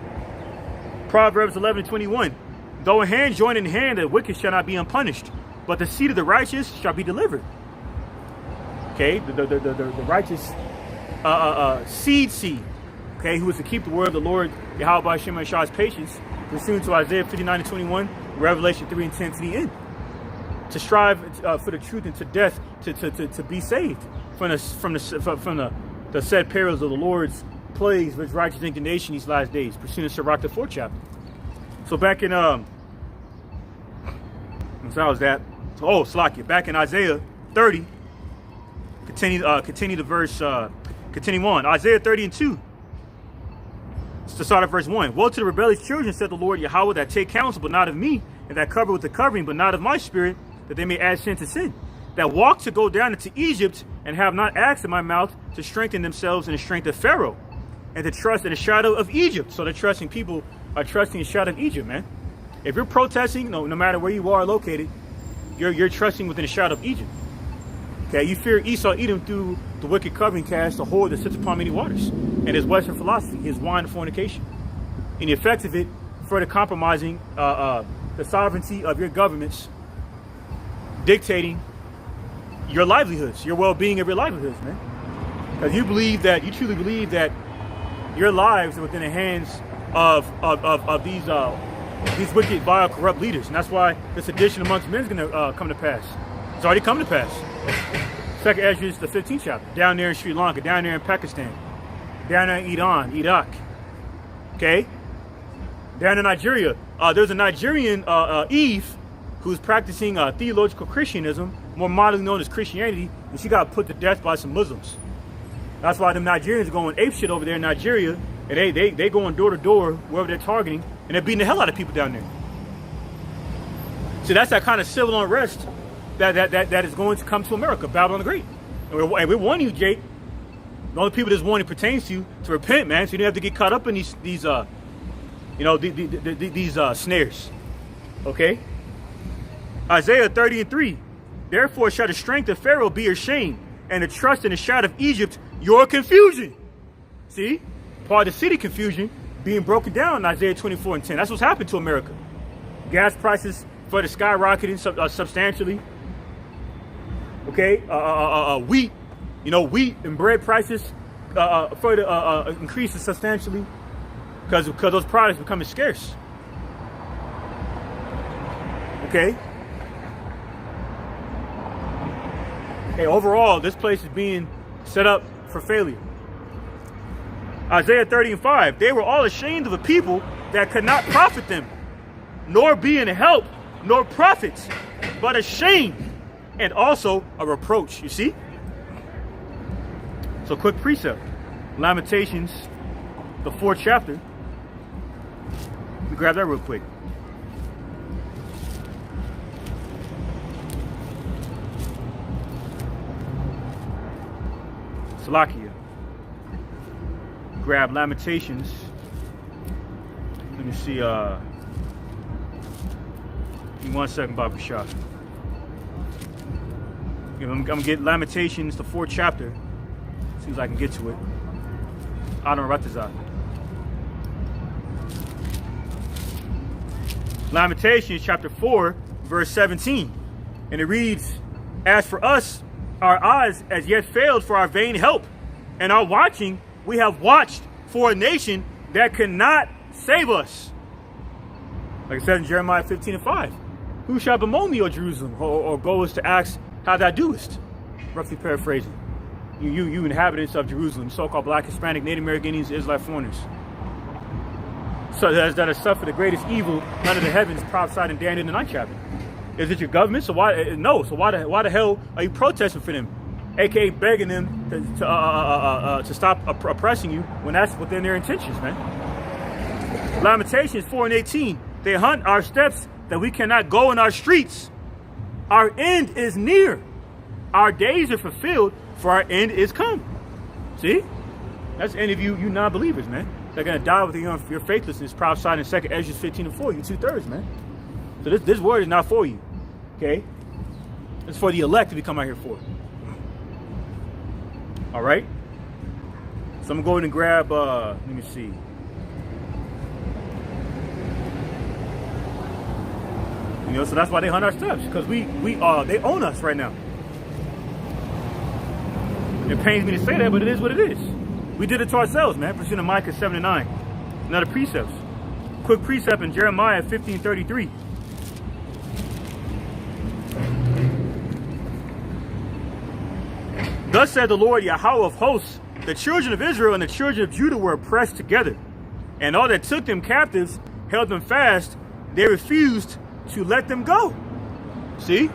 Proverbs 11:21. Though a hand join in hand, the wicked shall not be unpunished, but the seed of the righteous shall be delivered. Okay, the righteous seed, okay, who is to keep the word of the Lord, Yahweh by Shem Shah's patience, pursuant to Isaiah 59:21, Revelation 3:10 to the end. To strive for the truth and to death, to be saved from the said perils of the Lord's plagues with righteous indignation these last days, pursuant to Sirach the 4th chapter. So back in so how was that? Oh, Slakia. Back in Isaiah 30, continue the verse, continue on. Isaiah 30:2. It's the start of verse 1. Woe to the rebellious children, said the Lord Yahweh, that take counsel, but not of me, and that cover with the covering, but not of my spirit, that they may add sin to sin. That walk to go down into Egypt, and have not asked in my mouth to strengthen themselves in the strength of Pharaoh, and to trust in the shadow of Egypt. So they're trusting, people are trusting the shadow of Egypt, man. If you're protesting, no matter where you are located, you're trusting within the shadow of Egypt. Okay, you fear Esau, Edom through the wicked covering cast, the whore that sits upon many waters, and his Western philosophy, his wine and fornication. And the effects of it, further compromising the sovereignty of your governments, dictating your livelihoods, your well-being of your livelihoods, man. Because you truly believe that your lives are within the hands of these wicked, vile, corrupt leaders. And that's why the sedition amongst men is going to come to pass. It's already come to pass. Second Ezra, the 15th chapter. Down there in Sri Lanka, down there in Pakistan, down there in Iran, Iraq. Okay? Down in Nigeria. There's a Nigerian Eve who's practicing theological Christianism, more modernly known as Christianity, and she got put to death by some Muslims. That's why them Nigerians are going apeshit over there in Nigeria, and they going door to door wherever they're targeting, and they're beating the hell out of people down there. So that's that kind of civil unrest that is going to come to America, Babylon the Great. And we're warning you, Jake. The only people this warning pertains to repent, man. So you don't have to get caught up in these snares. Okay. Isaiah 30:3. Therefore shall the strength of Pharaoh be your shame, and the trust in the shadow of Egypt your confusion. See, part of the city confusion being broken down in Isaiah 24:10. That's what's happened to America. Gas prices further skyrocketing substantially. Okay, wheat and bread prices further increases substantially because those products becoming scarce. Okay. Hey, overall, this place is being set up for failure. Isaiah 30:5. They were all ashamed of a people that could not profit them, nor be in help, nor profits, but ashamed, and also a reproach. You see? So quick precept. Lamentations, the 4th chapter. Let me grab that real quick. Salakia. Grab Lamentations. Let me see. Give me 1 second, Baba Shah. I'm gonna get Lamentations, the 4th chapter. As soon as I can get to it. Adam Ratazah. Lamentations chapter 4, verse 17. And it reads, as for us, our eyes as yet failed for our vain help, and our watching we have watched for a nation that cannot save us. Like it says in Jeremiah 15:5. Who shall bemoan thee, O Jerusalem, or goest to ask how thou doest? Roughly paraphrasing. You inhabitants of Jerusalem, so-called black, Hispanic, Native American Indians, Israelite foreigners. So that have suffered the greatest evil under the heavens, prophesied in Daniel in the 9th chapter. Is it your government? So why? No. So why the hell are you protesting for them? AKA begging them to stop oppressing you when that's within their intentions, man. Lamentations 4:18. They hunt our steps that we cannot go in our streets. Our end is near. Our days are fulfilled, for our end is come. See? That's the end of you non-believers, man. They're going to die with your faithlessness, prophesied in 2 Ezra 15:4. You 2/3, man. So this word is not for you. Okay? It's for the elect to be come out here for. All right? So I'm going to grab, let me see. You know, so that's why they hunt our steps, because they own us right now. It pains me to say that, but it is what it is. We did it to ourselves, man. Pursuing Micah 7:9. Another precepts. Quick precept in Jeremiah 15:33. Thus said the Lord Yahweh of hosts, the children of Israel and the children of Judah were oppressed together, and all that took them captives held them fast. They refused to let them go. See?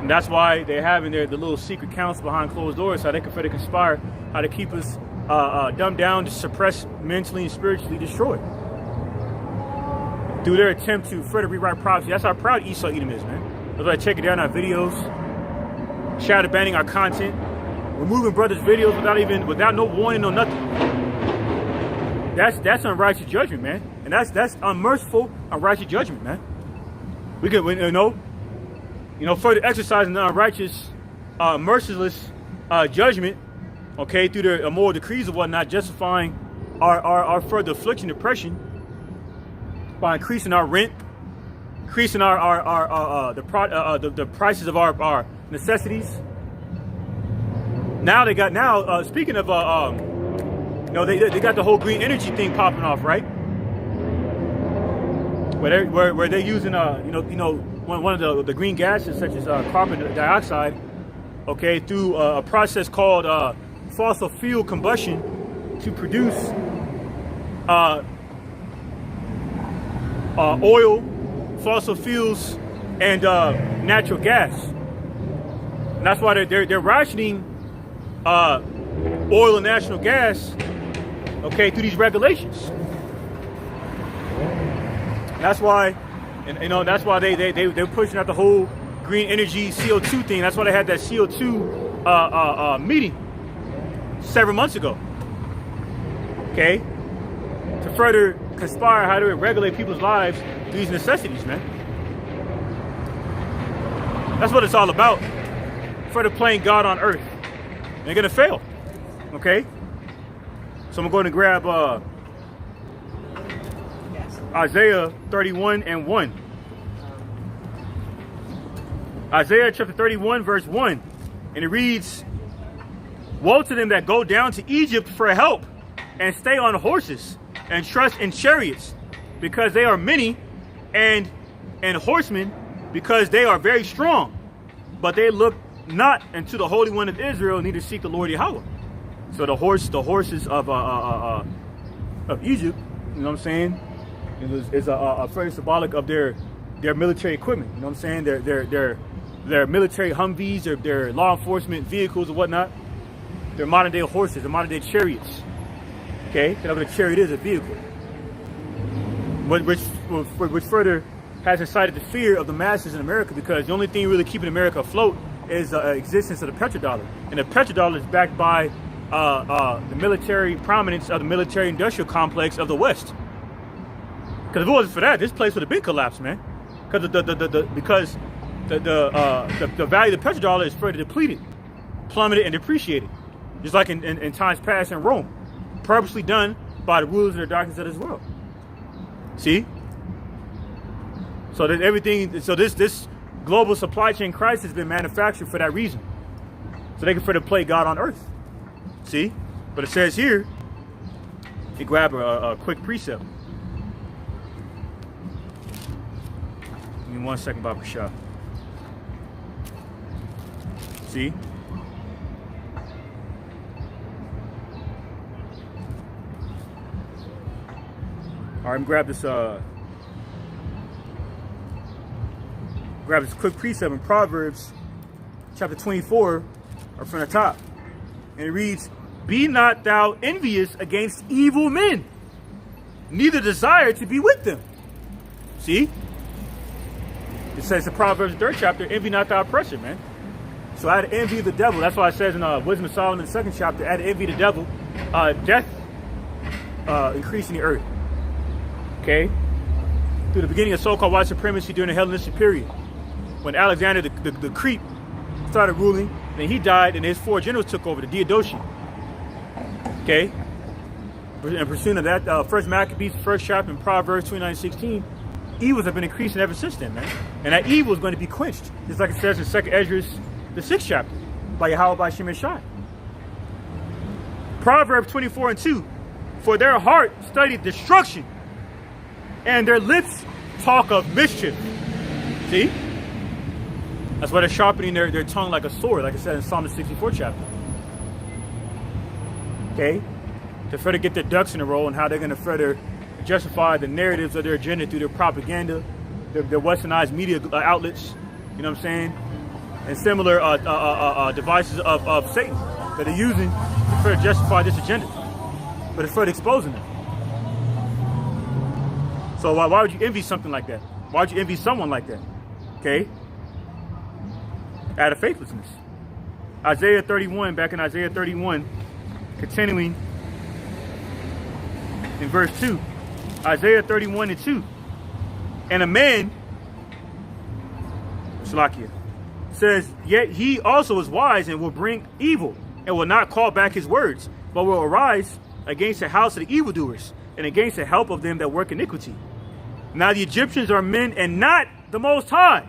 And that's why they're having the little secret counts behind closed doors, how they can further conspire, how to keep us dumbed down, to suppress mentally and spiritually, destroyed. Through their attempt to further rewrite prophecy. That's how proud Esau Edom is, man. That's why I check it down our videos, shadow banning our content, removing brothers' videos without no warning or nothing. That's unrighteous judgment, man. And that's unmerciful, unrighteous judgment, man. We can, further exercising the unrighteous, merciless judgment, okay, through the immoral decrees and whatnot, justifying our further affliction, oppression, by increasing our rent, increasing the prices of our necessities. Now speaking of they got the whole green energy thing popping off, right? Where they're using one of the green gases such as carbon dioxide, okay, through a process called fossil fuel combustion to produce oil, fossil fuels, and natural gas. And that's why they're rationing oil and natural gas, okay, through these regulations. That's why, that's why they're pushing out the whole green energy CO2 thing. That's why they had that CO2 meeting several months ago, okay, to further conspire how to regulate people's lives through these necessities, man. That's what it's all about. Further playing God on earth. They're gonna fail, okay? So I'm going to grab Isaiah 31:1. Isaiah chapter 31 verse 1, and it reads, "Woe to them that go down to Egypt for help, and stay on horses, and trust in chariots, because they are many, and horsemen, because they are very strong. But they look not unto the Holy One of Israel, neither seek the Lord Yahweh." So the horses of Egypt, you know what I'm saying, is a very symbolic of their military equipment. You know what I'm saying? Their military Humvees, their law enforcement vehicles and whatnot. They're modern day horses, they're modern day chariots. Okay, whatever the chariot is, a vehicle, which further has incited the fear of the masses in America, because the only thing really keeping America afloat is the existence of the petrodollar, and the petrodollar is backed by the military prominence of the military-industrial complex of the West. Because if it wasn't for that, this place would have been collapsed, man. Because the value of the petrodollar is further depleted, plummeted, and depreciated, just like in times past in Rome, purposely done by the rulers of the darkness of this world. See? So that everything, so this global supply chain crisis has been manufactured for that reason, so they can further play God on earth. See? But it says here, you grab a quick precept. Give me 1 second, Baba Shah. See? All right, grab this quick precept in Proverbs chapter 24, or from the top. And it reads, "Be not thou envious against evil men, neither desire to be with them." See? It says in Proverbs 3rd chapter, "Envy not thy oppressor," man. So out of envy of the devil, that's why it says in Wisdom of Solomon 2nd chapter, out of envy of the devil, death increasing the earth. Okay? through the beginning of so-called white supremacy during the Hellenistic period, when Alexander the Creep started ruling, and then he died, and his 4 generals took over, the Diadochi. Okay? In pursuit of that, First Maccabees, first chapter, in Proverbs 29:16, evils have been increasing ever since then, man. And that evil is going to be quenched, just like it says in 2nd Esdras, the 6th chapter, by Yahweh by Shem Shai. Proverbs 24:2, for their heart studied destruction, and their lips talk of mischief. See? That's why they're sharpening their tongue like a sword, like it said in Psalm 64 chapter. Okay? To further get their ducks in a row, and how they're going to further justify the narratives of their agenda through their propaganda, their westernized media outlets, you know what I'm saying? And similar devices of Satan that they're using to further justify this agenda. But it's further exposing them. So why would you envy something like that? Why would you envy someone like that? Okay? Out of faithlessness. Isaiah 31, back in Isaiah 31, continuing in verse 2. Isaiah 31:2. And a man, Shalakia, says, yet he also is wise and will bring evil, and will not call back his words, but will arise against the house of the evildoers, and against the help of them that work iniquity. Now the Egyptians are men and not the Most High,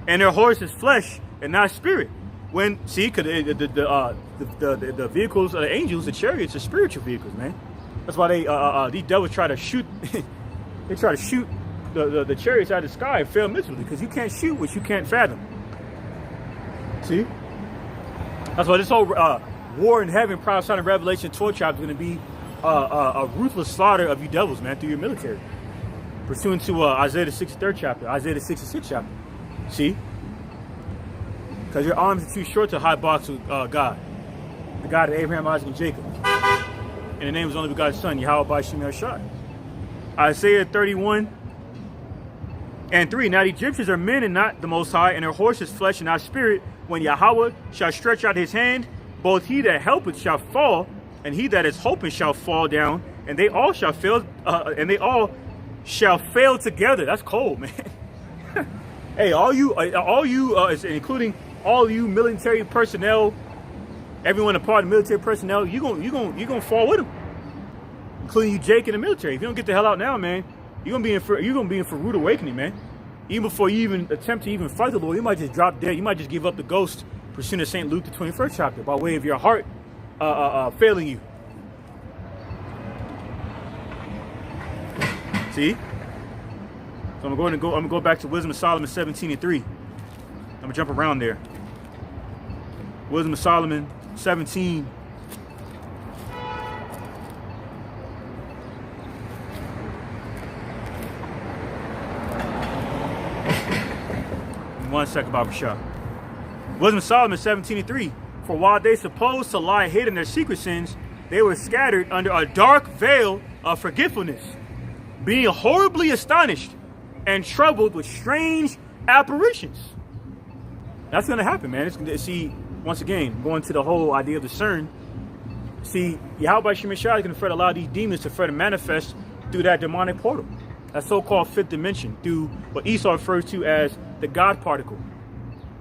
and their horse is flesh and not spirit. When, see, cause the vehicles of the angels, the chariots, are spiritual vehicles, man. That's why these devils try to shoot. They try to shoot the chariots out of the sky and fail miserably, because you can't shoot what you can't fathom. See, that's why this whole war in heaven, prophesied in Revelation 12 chapter, is going to be a ruthless slaughter of you devils, man, through your military, pursuant to Isaiah the 63rd chapter, Isaiah the 66th chapter. See, because your arms are too short to high box with God, the God of Abraham, Isaac, and Jacob. And the name of his only begotten Son, Yahweh by Shem Shai. Isaiah 31:3. Now the Egyptians are men and not the Most High, and their horse is flesh and not spirit. When Yahweh shall stretch out his hand, both he that helpeth shall fall, and he that is hoping shall fall down, and they all shall fail. Together. That's cold, man. Hey, all you, including all you military personnel. Everyone a part of the military personnel, you gonna fall with them, including you, Jake, in the military. If you don't get the hell out now, man, you're gonna be in for rude awakening, man. Even before you even attempt to even fight the Lord, you might just drop dead. You might just give up the ghost, pursuing St. Luke the 21st chapter, by way of your heart failing you. See? So I'm gonna go back to Wisdom of Solomon 17:3. I'm gonna jump around there. Wisdom of Solomon 17. One second, Baba Shah. Wisdom of Solomon 17:3. For while they supposed to lie hid in their secret sins, they were scattered under a dark veil of forgetfulness, being horribly astonished and troubled with strange apparitions. That's going to happen, man. It's going to see. Once again, going to the whole idea of discern, see, Yahweh Shem Shai is going to further allow these demons to further manifest through that demonic portal, that so-called fifth dimension, through what Esau refers to as the God particle.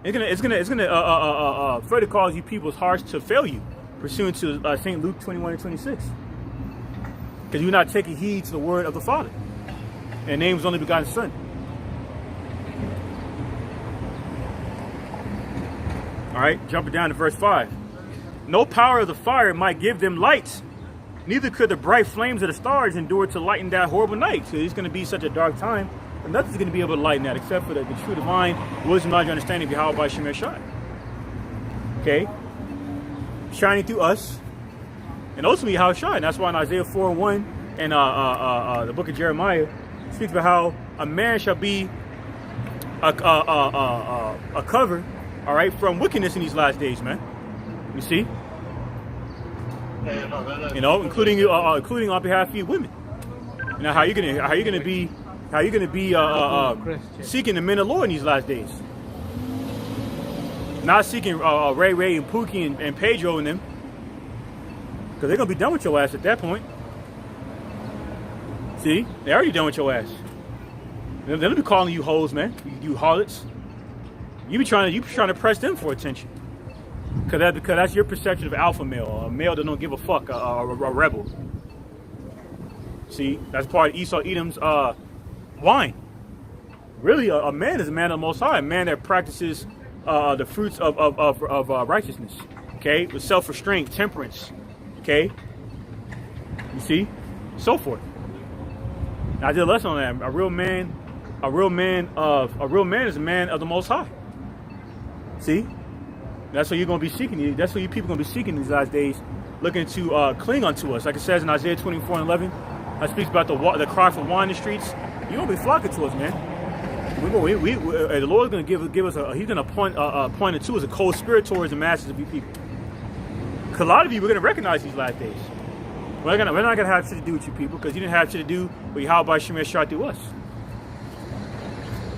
It's gonna further cause you people's hearts to fail you, pursuant to St. Luke 21:26, because you're not taking heed to the word of the Father, and the name of his only begotten Son. All right, jumping down to verse 5. No power of the fire might give them light, neither could the bright flames of the stars endure to lighten that horrible night. So it's going to be such a dark time, and nothing's going to be able to lighten that except for the true divine wisdom, knowledge, and understanding of Yahweh by Shem Shai. Okay? Shining through us, and ultimately how it shines. That's why in Isaiah 4:1 and the book of Jeremiah speaks about how a man shall be a cover, all right, from wickedness in these last days, man. You see, you know, including on behalf of you women. You know, how you gonna be seeking the men of the Lord in these last days, not seeking Ray and Pookie and Pedro and them, because they're gonna be done with your ass at that point. See, they already done with your ass. They'll be calling you hoes, man. You harlots. You be trying to press them for attention. Cause that's your perception of alpha male, a male that don't give a fuck, a rebel. See, that's part of Esau Edom's wine. Really, a man is a man of the Most High, a man that practices the fruits of righteousness. Okay, with self-restraint, temperance. Okay, you see, so forth. I did a lesson on that. A real man is a man of the Most High. See, that's what you're gonna be seeking. That's what you people gonna be seeking these last days, looking to cling unto us, like it says in Isaiah 24:11. That speaks about the cry for wine in the streets. You're gonna be flocking to us, man. The Lord's gonna give us he's gonna point it to us a cold spirit towards the masses of you people. Cause a lot of you, we're gonna recognize these last days. We're not gonna have shit to do with you people, because you didn't have shit to do with Yahweh Shemir shot through us.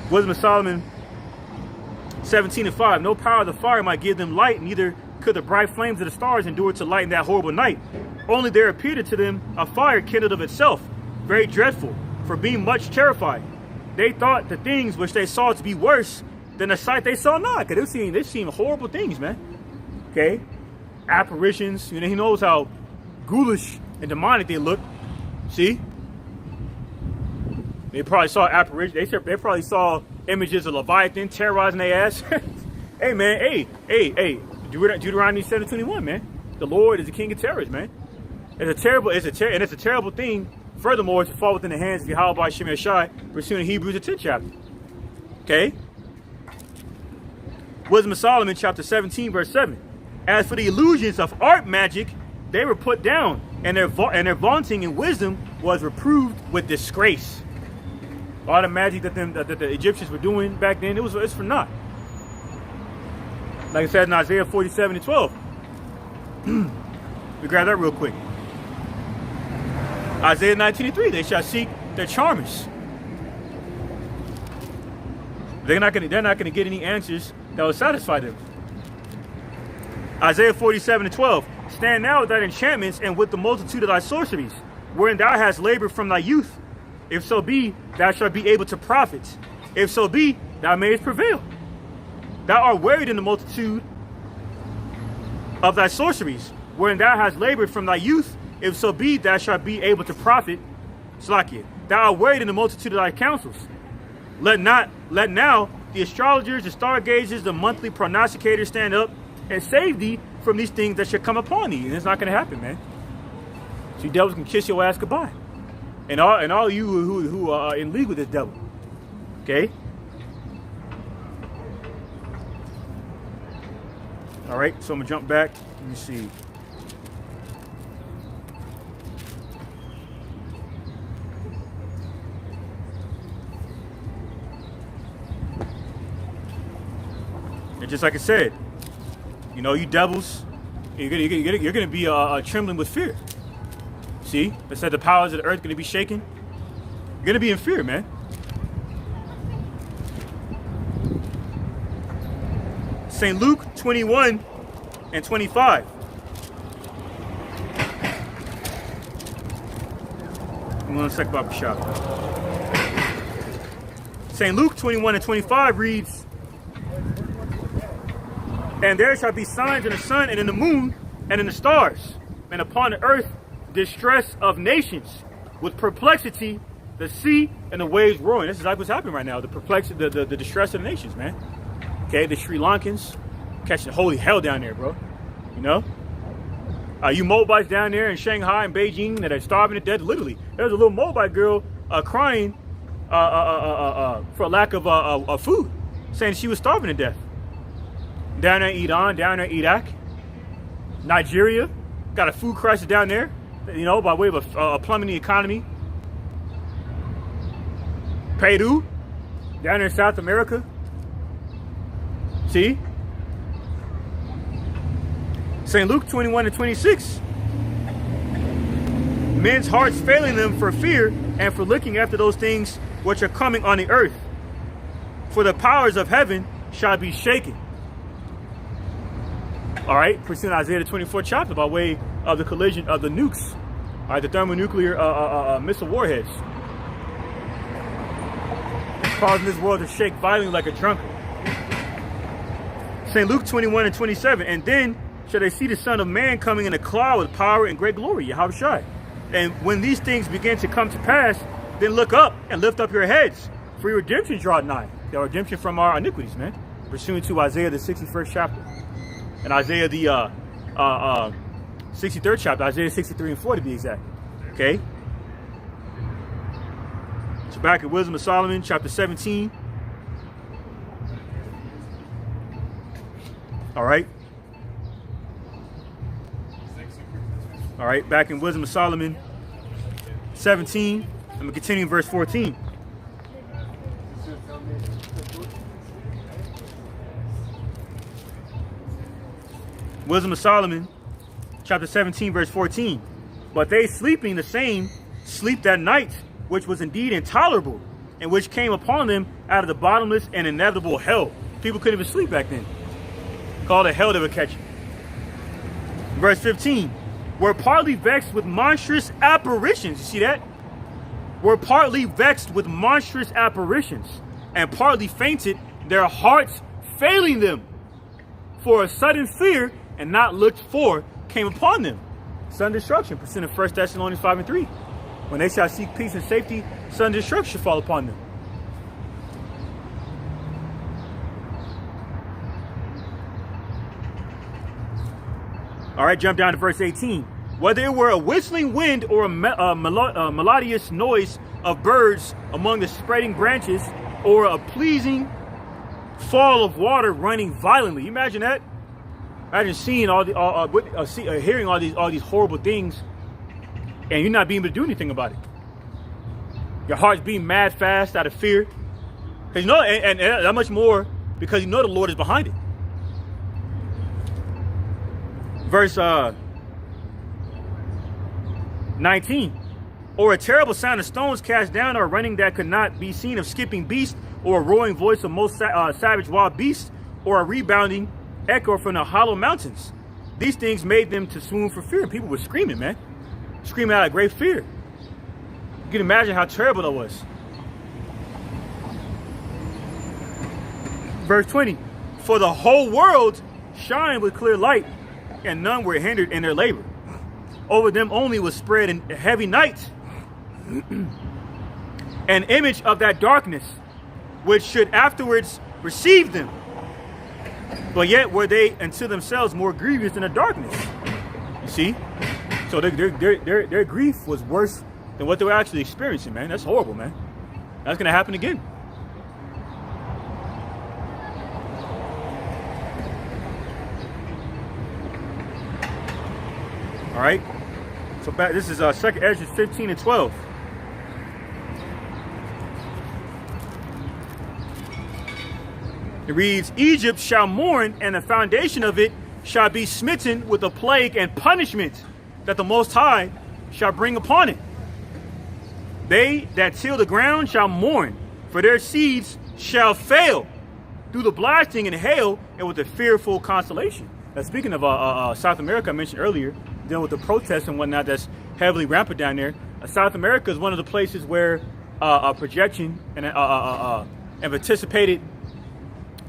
Wisdom of Solomon 17:5. No power of the fire might give them light, neither could the bright flames of the stars endure to lighten that horrible night. Only there appeared to them a fire kindled of itself, very dreadful, for being much terrified. They thought the things which they saw to be worse than the sight they saw not. Because they've seen horrible things, man. Okay? Apparitions. You know, he knows how ghoulish and demonic they look. See? They probably saw apparitions. They probably saw images of Leviathan terrorizing their ass. Hey, man. Hey. Deuteronomy 7:21, man. The Lord is the king of terrors, man. It's a terrible thing, furthermore, to fall within the hands of Yahweh Shemir Shai, pursuing Hebrews the 10th chapter. Okay? Wisdom of Solomon, chapter 17, verse 7. As for the illusions of art magic, they were put down, and their vaunting in wisdom was reproved with disgrace. All the magic that the Egyptians were doing back then, it's for naught. Like it says in Isaiah 47:12. We grab that real quick. Isaiah 19:3. They shall seek their charmers. They're not gonna get any answers that will satisfy them. Isaiah 47:12. Stand now with thy enchantments and with the multitude of thy sorceries, wherein thou hast labored from thy youth. If so be, thou shalt be able to profit. If so be, thou mayest prevail. Thou art wearied in the multitude of thy sorceries, wherein thou hast labored from thy youth. If so be, thou shalt be able to profit. Slakia. Thou art wearied in the multitude of thy counsels. Let now the astrologers, the stargazers, the monthly prognosticators stand up and save thee from these things that shall come upon thee. And it's not going to happen, man. So you devils can kiss your ass goodbye. And all you who are in league with this devil. Okay? All right, so I'm going to jump back. Let me see. And just like I said, you know, you devils, you're gonna be trembling with fear. See, it said the powers of the earth gonna be shaken. You're gonna be in fear, man. St. Luke 21:25. One second, Baba Shah. St. Luke 21:25 reads, and there shall be signs in the sun and in the moon and in the stars, and upon the earth distress of nations, with perplexity, the sea and the waves roaring. This is like what's happening right now. The perplexity, the distress of the nations, man. Okay, the Sri Lankans catching holy hell down there, bro. You know, you Moabites down there in Shanghai and Beijing that are starving to death. Literally, there's a little Moabite girl crying for lack of food, saying she was starving to death. Down there in Iran, down there in Iraq, Nigeria, got a food crisis down there, you know, by way of a plummeting economy. Peru, down there in South America. See? St. Luke 21:26. Men's hearts failing them for fear and for looking after those things which are coming on the earth. For the powers of heaven shall be shaken. All right, pursuing Isaiah the 24th chapter by way of the collision of the nukes, all right, the thermonuclear missile warheads. causing this world to shake violently like a drunkard. St. Luke 21:27, and then shall they see the Son of Man coming in a cloud with power and great glory, Yahushua. And when these things begin to come to pass, then look up and lift up your heads, for your redemption draweth nigh. The redemption from our iniquities, man. Pursuant to Isaiah the 61st chapter. And Isaiah the 63rd chapter, Isaiah 63 and 4 to be exact. Okay? So back at Wisdom of Solomon, chapter 17. All right. All right, back in Wisdom of Solomon 17. I'm going to continue in verse 14. Wisdom of Solomon, chapter 17, verse 14. But they sleeping the same, sleep that night, which was indeed intolerable, and which came upon them out of the bottomless and inevitable hell. People couldn't even sleep back then. Called a hell that would catch you. Verse 15. Were partly vexed with monstrous apparitions. You see that? Were partly vexed with monstrous apparitions, and partly fainted, their hearts failing them. For a sudden fear and not looked for came upon them. Sudden destruction, pursuant to 1 Thessalonians 5 and 3. When they shall seek peace and safety, sudden destruction shall fall upon them. All right, jump down to verse 18. Whether it were a whistling wind or a melodious noise of birds among the spreading branches, or a pleasing fall of water running violently. You imagine that? Imagine seeing hearing all these horrible things, and you're not being able to do anything about it. Your heart's beating mad fast out of fear, because you know, and that much more because you know the Lord is behind it. Verse 19. Or a terrible sound of stones cast down, or running that could not be seen of skipping beasts, or a roaring voice of most savage wild beasts, or a rebounding echo from the hollow mountains. These things made them to swoon for fear. People were screaming, man. Screaming out of great fear. You can imagine how terrible that was. Verse 20. For the whole world shined with clear light, and none were hindered in their labor. Over them only was spread in heavy night an image of that darkness, which should afterwards receive them. But yet were they unto themselves more grievous than the darkness. You see? So their grief was worse than what they were actually experiencing, man. That's horrible, man. That's going to happen again. All right. So back, this is 2nd Ezra 15 and 12. It reads, Egypt shall mourn, and the foundation of it shall be smitten with a plague and punishment that the Most High shall bring upon it. They that till the ground shall mourn, for their seeds shall fail through the blasting and hail, and with a fearful consolation. Now, speaking of South America, I mentioned earlier, dealing with the protests and whatnot that's heavily rampant down there. South America is one of the places where a projection and anticipated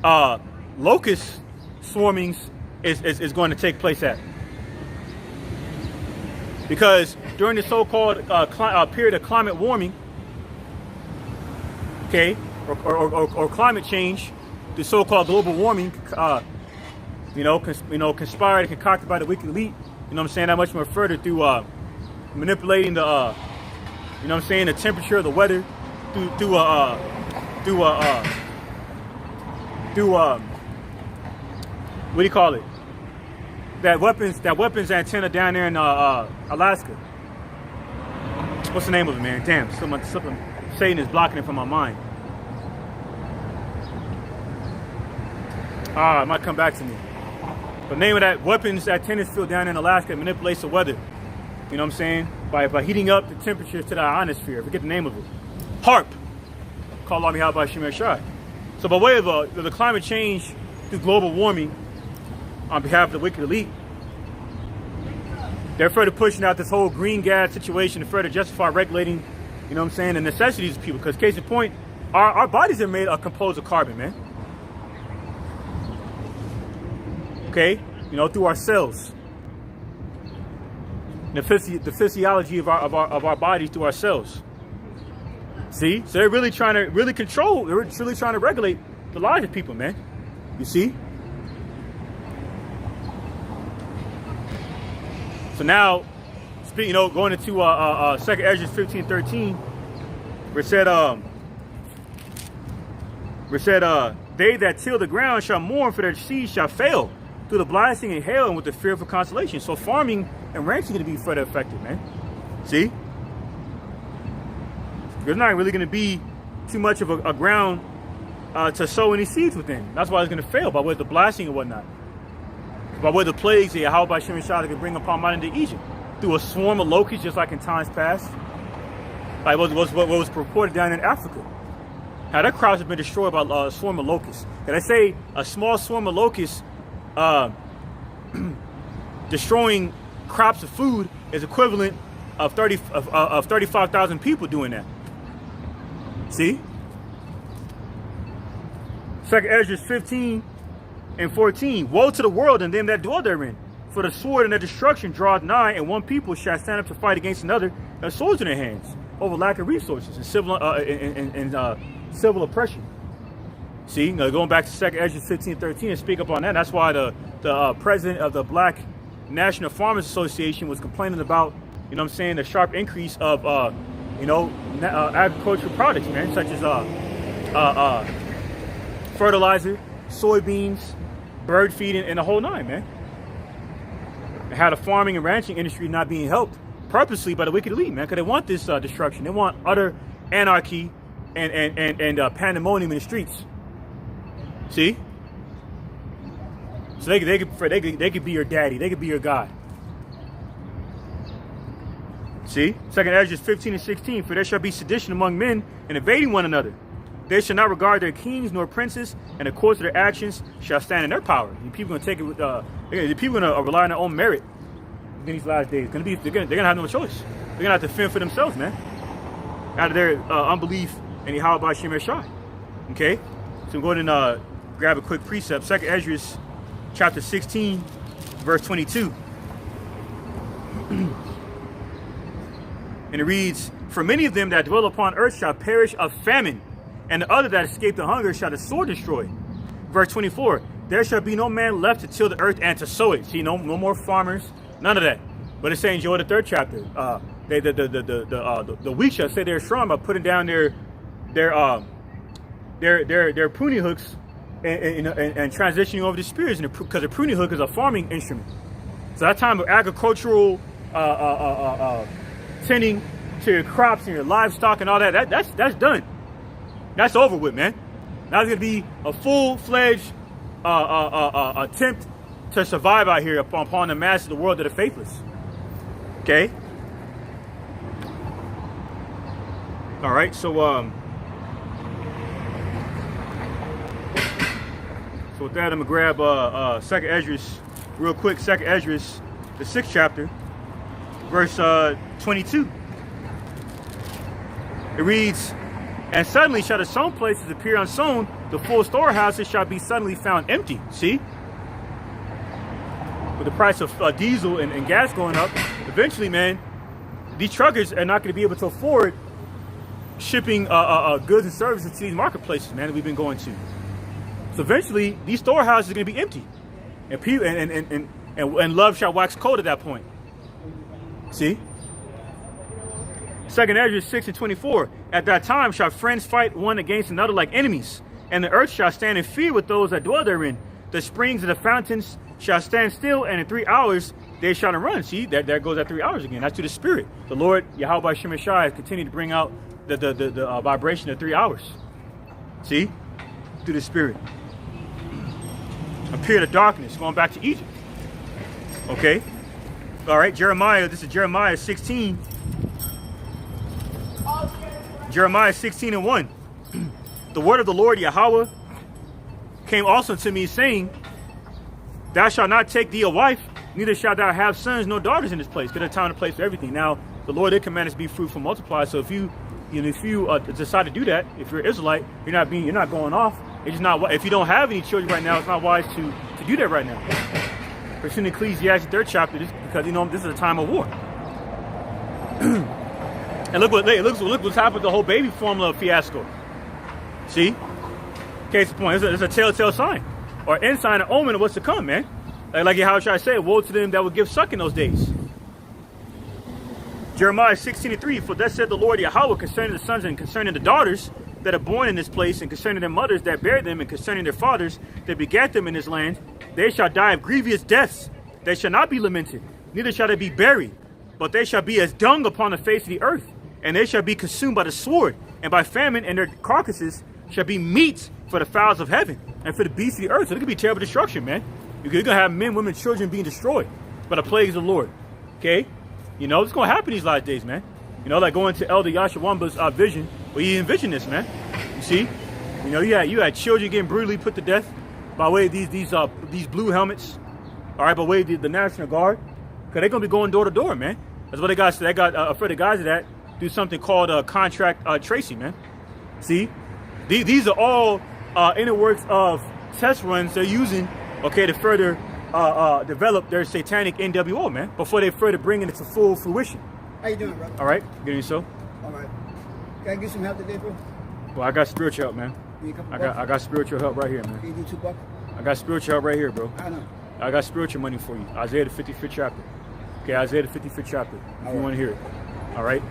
locust swarmings is going to take place at. Because during the so-called period of climate warming, okay, or climate change, the so-called global warming, conspired and concocted by the wicked elite. You know what I'm saying? That much more further through manipulating the, the temperature of the weather through what do you call it? That weapons antenna down there in Alaska. What's the name of it, man? Damn, something Satan is blocking it from my mind. It might come back to me. The name of that weapons antenna field down in Alaska manipulates the weather. You know what I'm saying? By heating up the temperatures to the ionosphere. I forget the name of it. HAARP. Called on behalf by Shemer Shai. So by way of the climate change through global warming on behalf of the wicked elite, they're further pushing out this whole green gas situation to further justify regulating, the necessities of people. Because case in point, Our bodies are composed of carbon, man. Okay, you know, through our cells. The physiology of our bodies through our cells. See, so they're really trying to control. They're really trying to regulate the lives of people, man. You see. So now, you know, going into 2 Esdras 15:13, where it said, they that till the ground shall mourn, for their seed shall fail through the blasting and hail and with the fearful consolation. So farming and ranching going to be further affected, man. See? There's not really going to be too much of a ground to sow any seeds within. That's why it's going to fail, by way of the blasting and whatnot. By way of the plagues that Yahweh by Shem and Shah could bring upon man into Egypt. Through a swarm of locusts, just like in times past. Like what was reported down in Africa. How their crops have been destroyed by a swarm of locusts. And I say a small swarm of locusts destroying crops of food is equivalent of 35,000 people doing that. See? 2 Esdras 15:14. Woe to the world and them that dwell therein, for the sword and their destruction draweth nigh, and one people shall stand up to fight against another, and swords in their hands, over lack of resources and civil oppression. See, now going back to 2 Esdras 15:13 and speak up on that. That's why the president of the Black National Farmers Association was complaining about, you know what I'm saying, the sharp increase of agricultural products, man, such as fertilizer, soybeans, bird feeding, and the whole nine, man. And how the farming and ranching industry not being helped purposely by the wicked elite, man, because they want this destruction. They want utter anarchy and pandemonium in the streets. See? So they could be your daddy. They could be your God. See? 2 Esdras 15:16. For there shall be sedition among men, and invading one another. They shall not regard their kings nor princes, and the course of their actions shall stand in their power. The people going to take it with. The people going to rely on their own merit in these last days. They're going to have no choice. They're going to have to fend for themselves, man. Out of their unbelief in Yahweh by Shem Shai. Okay? So we'll go ahead and grab a quick precept. 2 Esdras chapter 16, verse 22. And it reads, for many of them that dwell upon earth shall perish of famine, and the other that escape the hunger shall the sword destroy. Verse 24, there shall be no man left to till the earth and to sow it. See, no more farmers, none of that. But it's saying, Joel, the 3rd chapter, the weak shall say they're strong by putting down their pruning hooks and transitioning over to spears, because the pruning hook is a farming instrument. So that time of agricultural tending to your crops and your livestock and all that's done. That's over with, man. Now it's gonna be a full-fledged attempt to survive out here upon the mass of the world that are faithless. Okay. All right. So with that, I'm gonna grab 2 Esdras real quick. 2 Esdras, the 6th chapter, verse 22. It reads, and suddenly shall the sown places appear unsown, the full storehouses shall be suddenly found empty. See? With the price of diesel and gas going up, eventually, man, these truckers are not going to be able to afford shipping goods and services to these marketplaces, man, that we've been going to. So eventually, these storehouses are going to be empty, and people and love shall wax cold at that point. See? 2 Esdras 6:24. At that time shall friends fight one against another like enemies, and the earth shall stand in fear with those that dwell therein. The springs and the fountains shall stand still, and in 3 hours they shall run. See, there goes that 3 hours again. That's to the spirit. The Lord Yahweh by Shem Shai has continued to bring out the vibration of 3 hours. See, through the spirit. A period of darkness, going back to Egypt. Okay. All right, Jeremiah. This is Jeremiah 16. Jeremiah 16:1. The word of the Lord Yahweh came also to me, saying, thou shalt not take thee a wife, neither shalt thou have sons nor daughters in this place. Because there's time and place for everything. Now, the Lord did command us to be fruitful, multiply. So if you if you decide to do that, if you're an Israelite, you're not going off. It's just not. If you don't have any children right now, it's not wise to do that right now. But in Ecclesiastes 3rd chapter, because this is a time of war. And look what's happened with the whole baby formula fiasco. See, case in point, it's a telltale sign, or ensign, or omen of what's to come, man. Like how I try to say, woe to them that would give suck in those days. Jeremiah 16:3, for thus said the Lord Yahweh concerning the sons and concerning the daughters that are born in this place, and concerning their mothers that bear them, and concerning their fathers that begat them in this land, they shall die of grievous deaths. They shall not be lamented, neither shall they be buried, but they shall be as dung upon the face of the earth, and they shall be consumed by the sword and by famine, and their carcasses shall be meat for the fowls of heaven and for the beasts of the earth. So it could be terrible destruction, man. You're going to have men, women, children being destroyed by the plagues of the Lord. Okay? It's going to happen these last days, man. Like going to Elder Yashawamba's vision, where he envisioned this, man. You see? You had children getting brutally put to death by way of these blue helmets, all right, by way of the National Guard. Because they're going to be going door to door, man. That's what they got. They got afraid the guys of that do something called contract tracing, man. See? These are all inner works of test runs they're using, okay, to further develop their satanic NWO, man, before they further bring it to full fruition. How you doing, brother? All right, getting yourself. All right. Can I get some help today, bro? Well, I got spiritual help, man. I got spiritual help right here, man. Can you do $2? I got spiritual help right here, bro. I know. I got spiritual money for you. Isaiah the 55th chapter. Okay, Isaiah the 55th chapter. If you want to hear it. All right.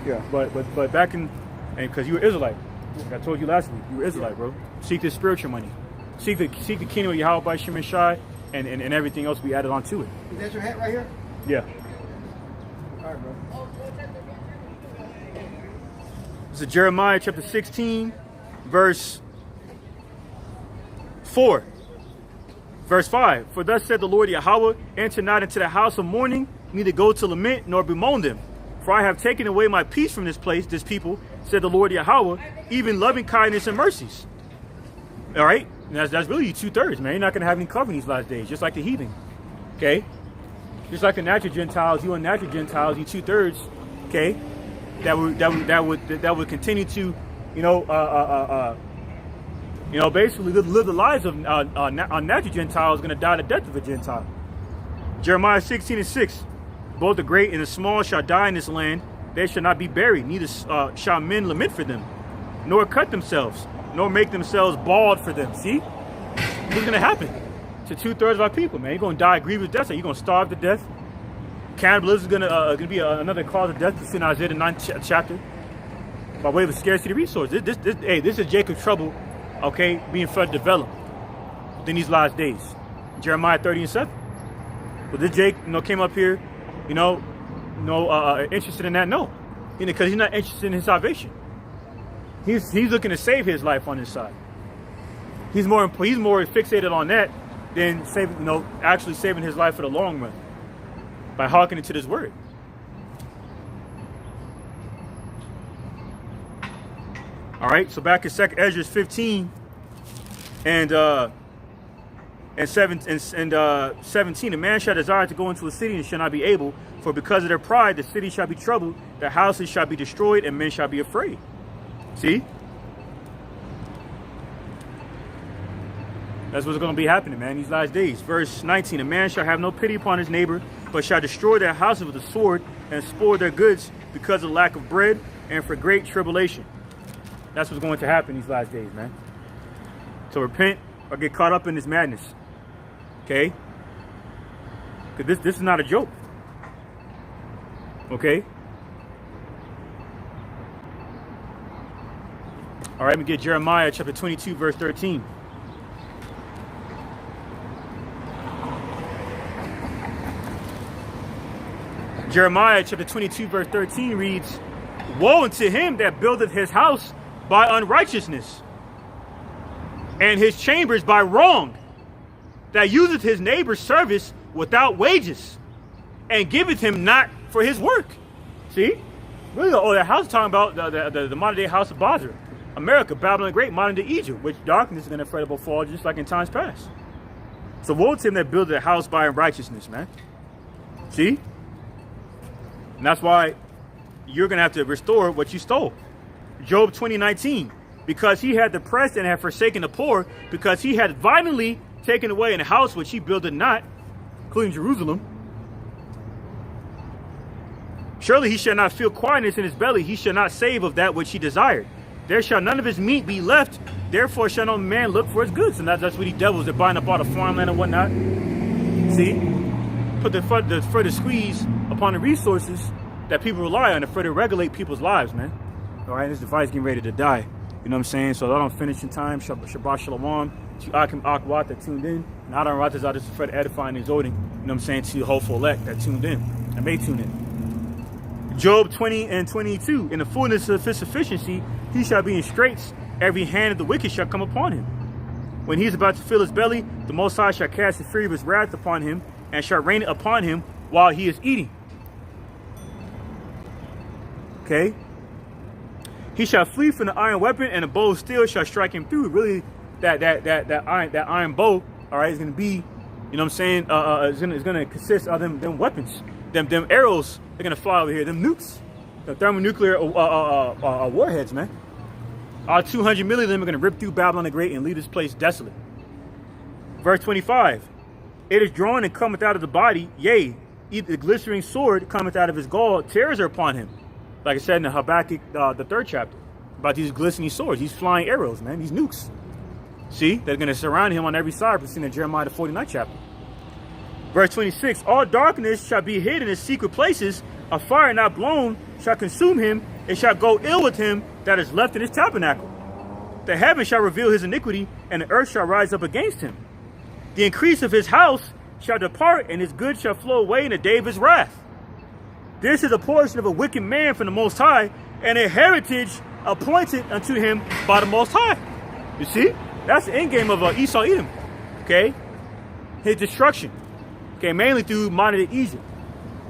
Yeah. But back in, and because you were Israelite, like I told you last week, you were Israelite, bro. Seek this spiritual money. Seek the kingdom of Yahweh by Shem and Shai, and everything else we added on to it. Is that your hat right here? Yeah. All right, bro. This is Jeremiah chapter 16, verse 4. Verse 5. For thus said the Lord Yahweh, enter not into the house of mourning, neither go to lament, nor bemoan them. For I have taken away my peace from this place, this people, said the Lord Yahweh, even loving kindness and mercies. All right? And that's really you 2/3, man. You're not going to have any cover these last days, just like the heathen. Okay? Just like the natural Gentiles, you unnatural Gentiles, you 2/3, okay? That would continue to, basically live the lives of unnatural Gentiles, going to die the death of a Gentile. Jeremiah 16:6. Both the great and the small shall die in this land. They shall not be buried, neither shall men lament for them, nor cut themselves, nor make themselves bald for them. See? What's going to happen to 2/3 of our people, man? You're going to die a grievous death. You're going to starve to death. Cannibalism is going to be another cause of death. It's in Isaiah the 9th chapter. By way of a scarcity of resources. This is Jacob's trouble, okay, being further developed within these last days. Jeremiah 30:7. But this Jake, came up here, interested in that? No. Because he's not interested in his salvation. He's looking to save his life on his side. He's more fixated on that than actually saving his life for the long run by hearkening to this word. All right, so back in 2 Ezra 15 and 17, a man shall desire to go into a city and shall not be able, for because of their pride the city shall be troubled, the houses shall be destroyed, and men shall be afraid. See? That's what's going to be happening, man, these last days. Verse 19, a man shall have no pity upon his neighbor, but shall destroy their houses with a sword and spoil their goods because of lack of bread and for great tribulation. That's what's going to happen these last days, man. So repent or get caught up in this madness. Okay? Because this is not a joke. Okay? All right, let me get Jeremiah chapter 22, verse 13. Jeremiah chapter 22, verse 13 reads, woe unto him that buildeth his house by unrighteousness, and his chambers by wrong, that useth his neighbor's service without wages, and giveth him not for his work. See? Really, that house is talking about the modern day house of Basra. America, Babylon the Great, modern day Egypt, which darkness is going to fret about fall just like in times past. So woe to him that buildeth a house by unrighteousness, man. See? And that's why you're going to have to restore what you stole. Job 20:19. Because he had depressed and had forsaken the poor, because he had violently taken away an house which he builded not, including Jerusalem. Surely he shall not feel quietness in his belly, he shall not save of that which he desired. There shall none of his meat be left, therefore shall no man look for his goods. And that's what these devils, they're buying up all the farmland and whatnot. See? Put the further squeeze upon the resources that people rely on to further regulate people's lives, man. All right, this device getting ready to die. You know what I'm saying? So I don't finish in time. Shabbat Shalom to Akim Akwat that tuned in. And I don't write this out just for edifying and exhorting. You know what I'm saying? To the hopeful elect that tuned in. That may tune in. Job 20:22. In the fullness of his sufficiency, he shall be in straits. Every hand of the wicked shall come upon him. When he is about to fill his belly, the Most High shall cast the fury of his wrath upon him and shall rain it upon him while he is eating. Okay? He shall flee from the iron weapon, and the bow of steel shall strike him through. Really, that iron bow, all right, is going to be, you know what I'm saying? It's going to consist of them weapons, them arrows. They're going to fly over here. Them nukes, the thermonuclear warheads, man. All 200 million of them are going to rip through Babylon the Great and leave this place desolate. Verse 25. It is drawn and cometh out of the body, yea, the glittering sword cometh out of his gall, tears are upon him. Like I said in the Habakkuk, the 3rd chapter, about these glistening swords, these flying arrows, man, these nukes. See, they're going to surround him on every side, we've seen in Jeremiah the 49th chapter. Verse 26, all darkness shall be hid in his secret places, a fire not blown shall consume him, it shall go ill with him that is left in his tabernacle. The heaven shall reveal his iniquity, and the earth shall rise up against him. The increase of his house shall depart, and his goods shall flow away in the day of his wrath. This is a portion of a wicked man from the Most High, and a heritage appointed unto him by the Most High. You see? That's the end game of Esau Edom. Okay? His destruction. Okay? Mainly through modern day Egypt.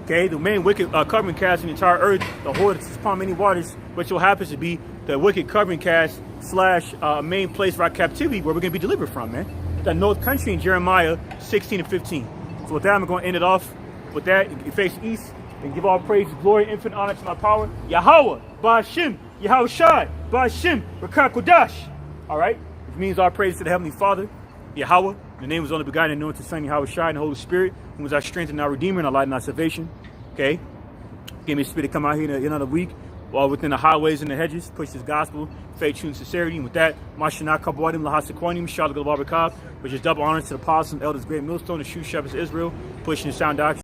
Okay? The main wicked covering cast in the entire earth, the whore that sits upon many waters, which will happen to be the wicked covering cast / main place for our captivity where we're going to be delivered from, man. That north country in Jeremiah 16 and 15. So with that, I'm going to end it off. With that, you face east. And give all praise, glory, infinite honor to my power. Yahweh, Ba'ashim, Yahweh Shai, Ba'ashim, Rakah Kodash. Alright? Which means all praise to the Heavenly Father, Yahweh. The name was only begotten and known to Son, Yahweh Shai, and the Holy Spirit, who was our strength and our Redeemer and our light and our salvation. Okay? Give me a spirit to come out here in another week, while within the highways and the hedges, push this gospel, faith, truth, and sincerity. And with that, Mashanah Kabadim, Lahasaquanim, Shalak al which is double honors to the apostles and elders, great millstone, the shoe shepherds of Israel, pushing the sound doctrine.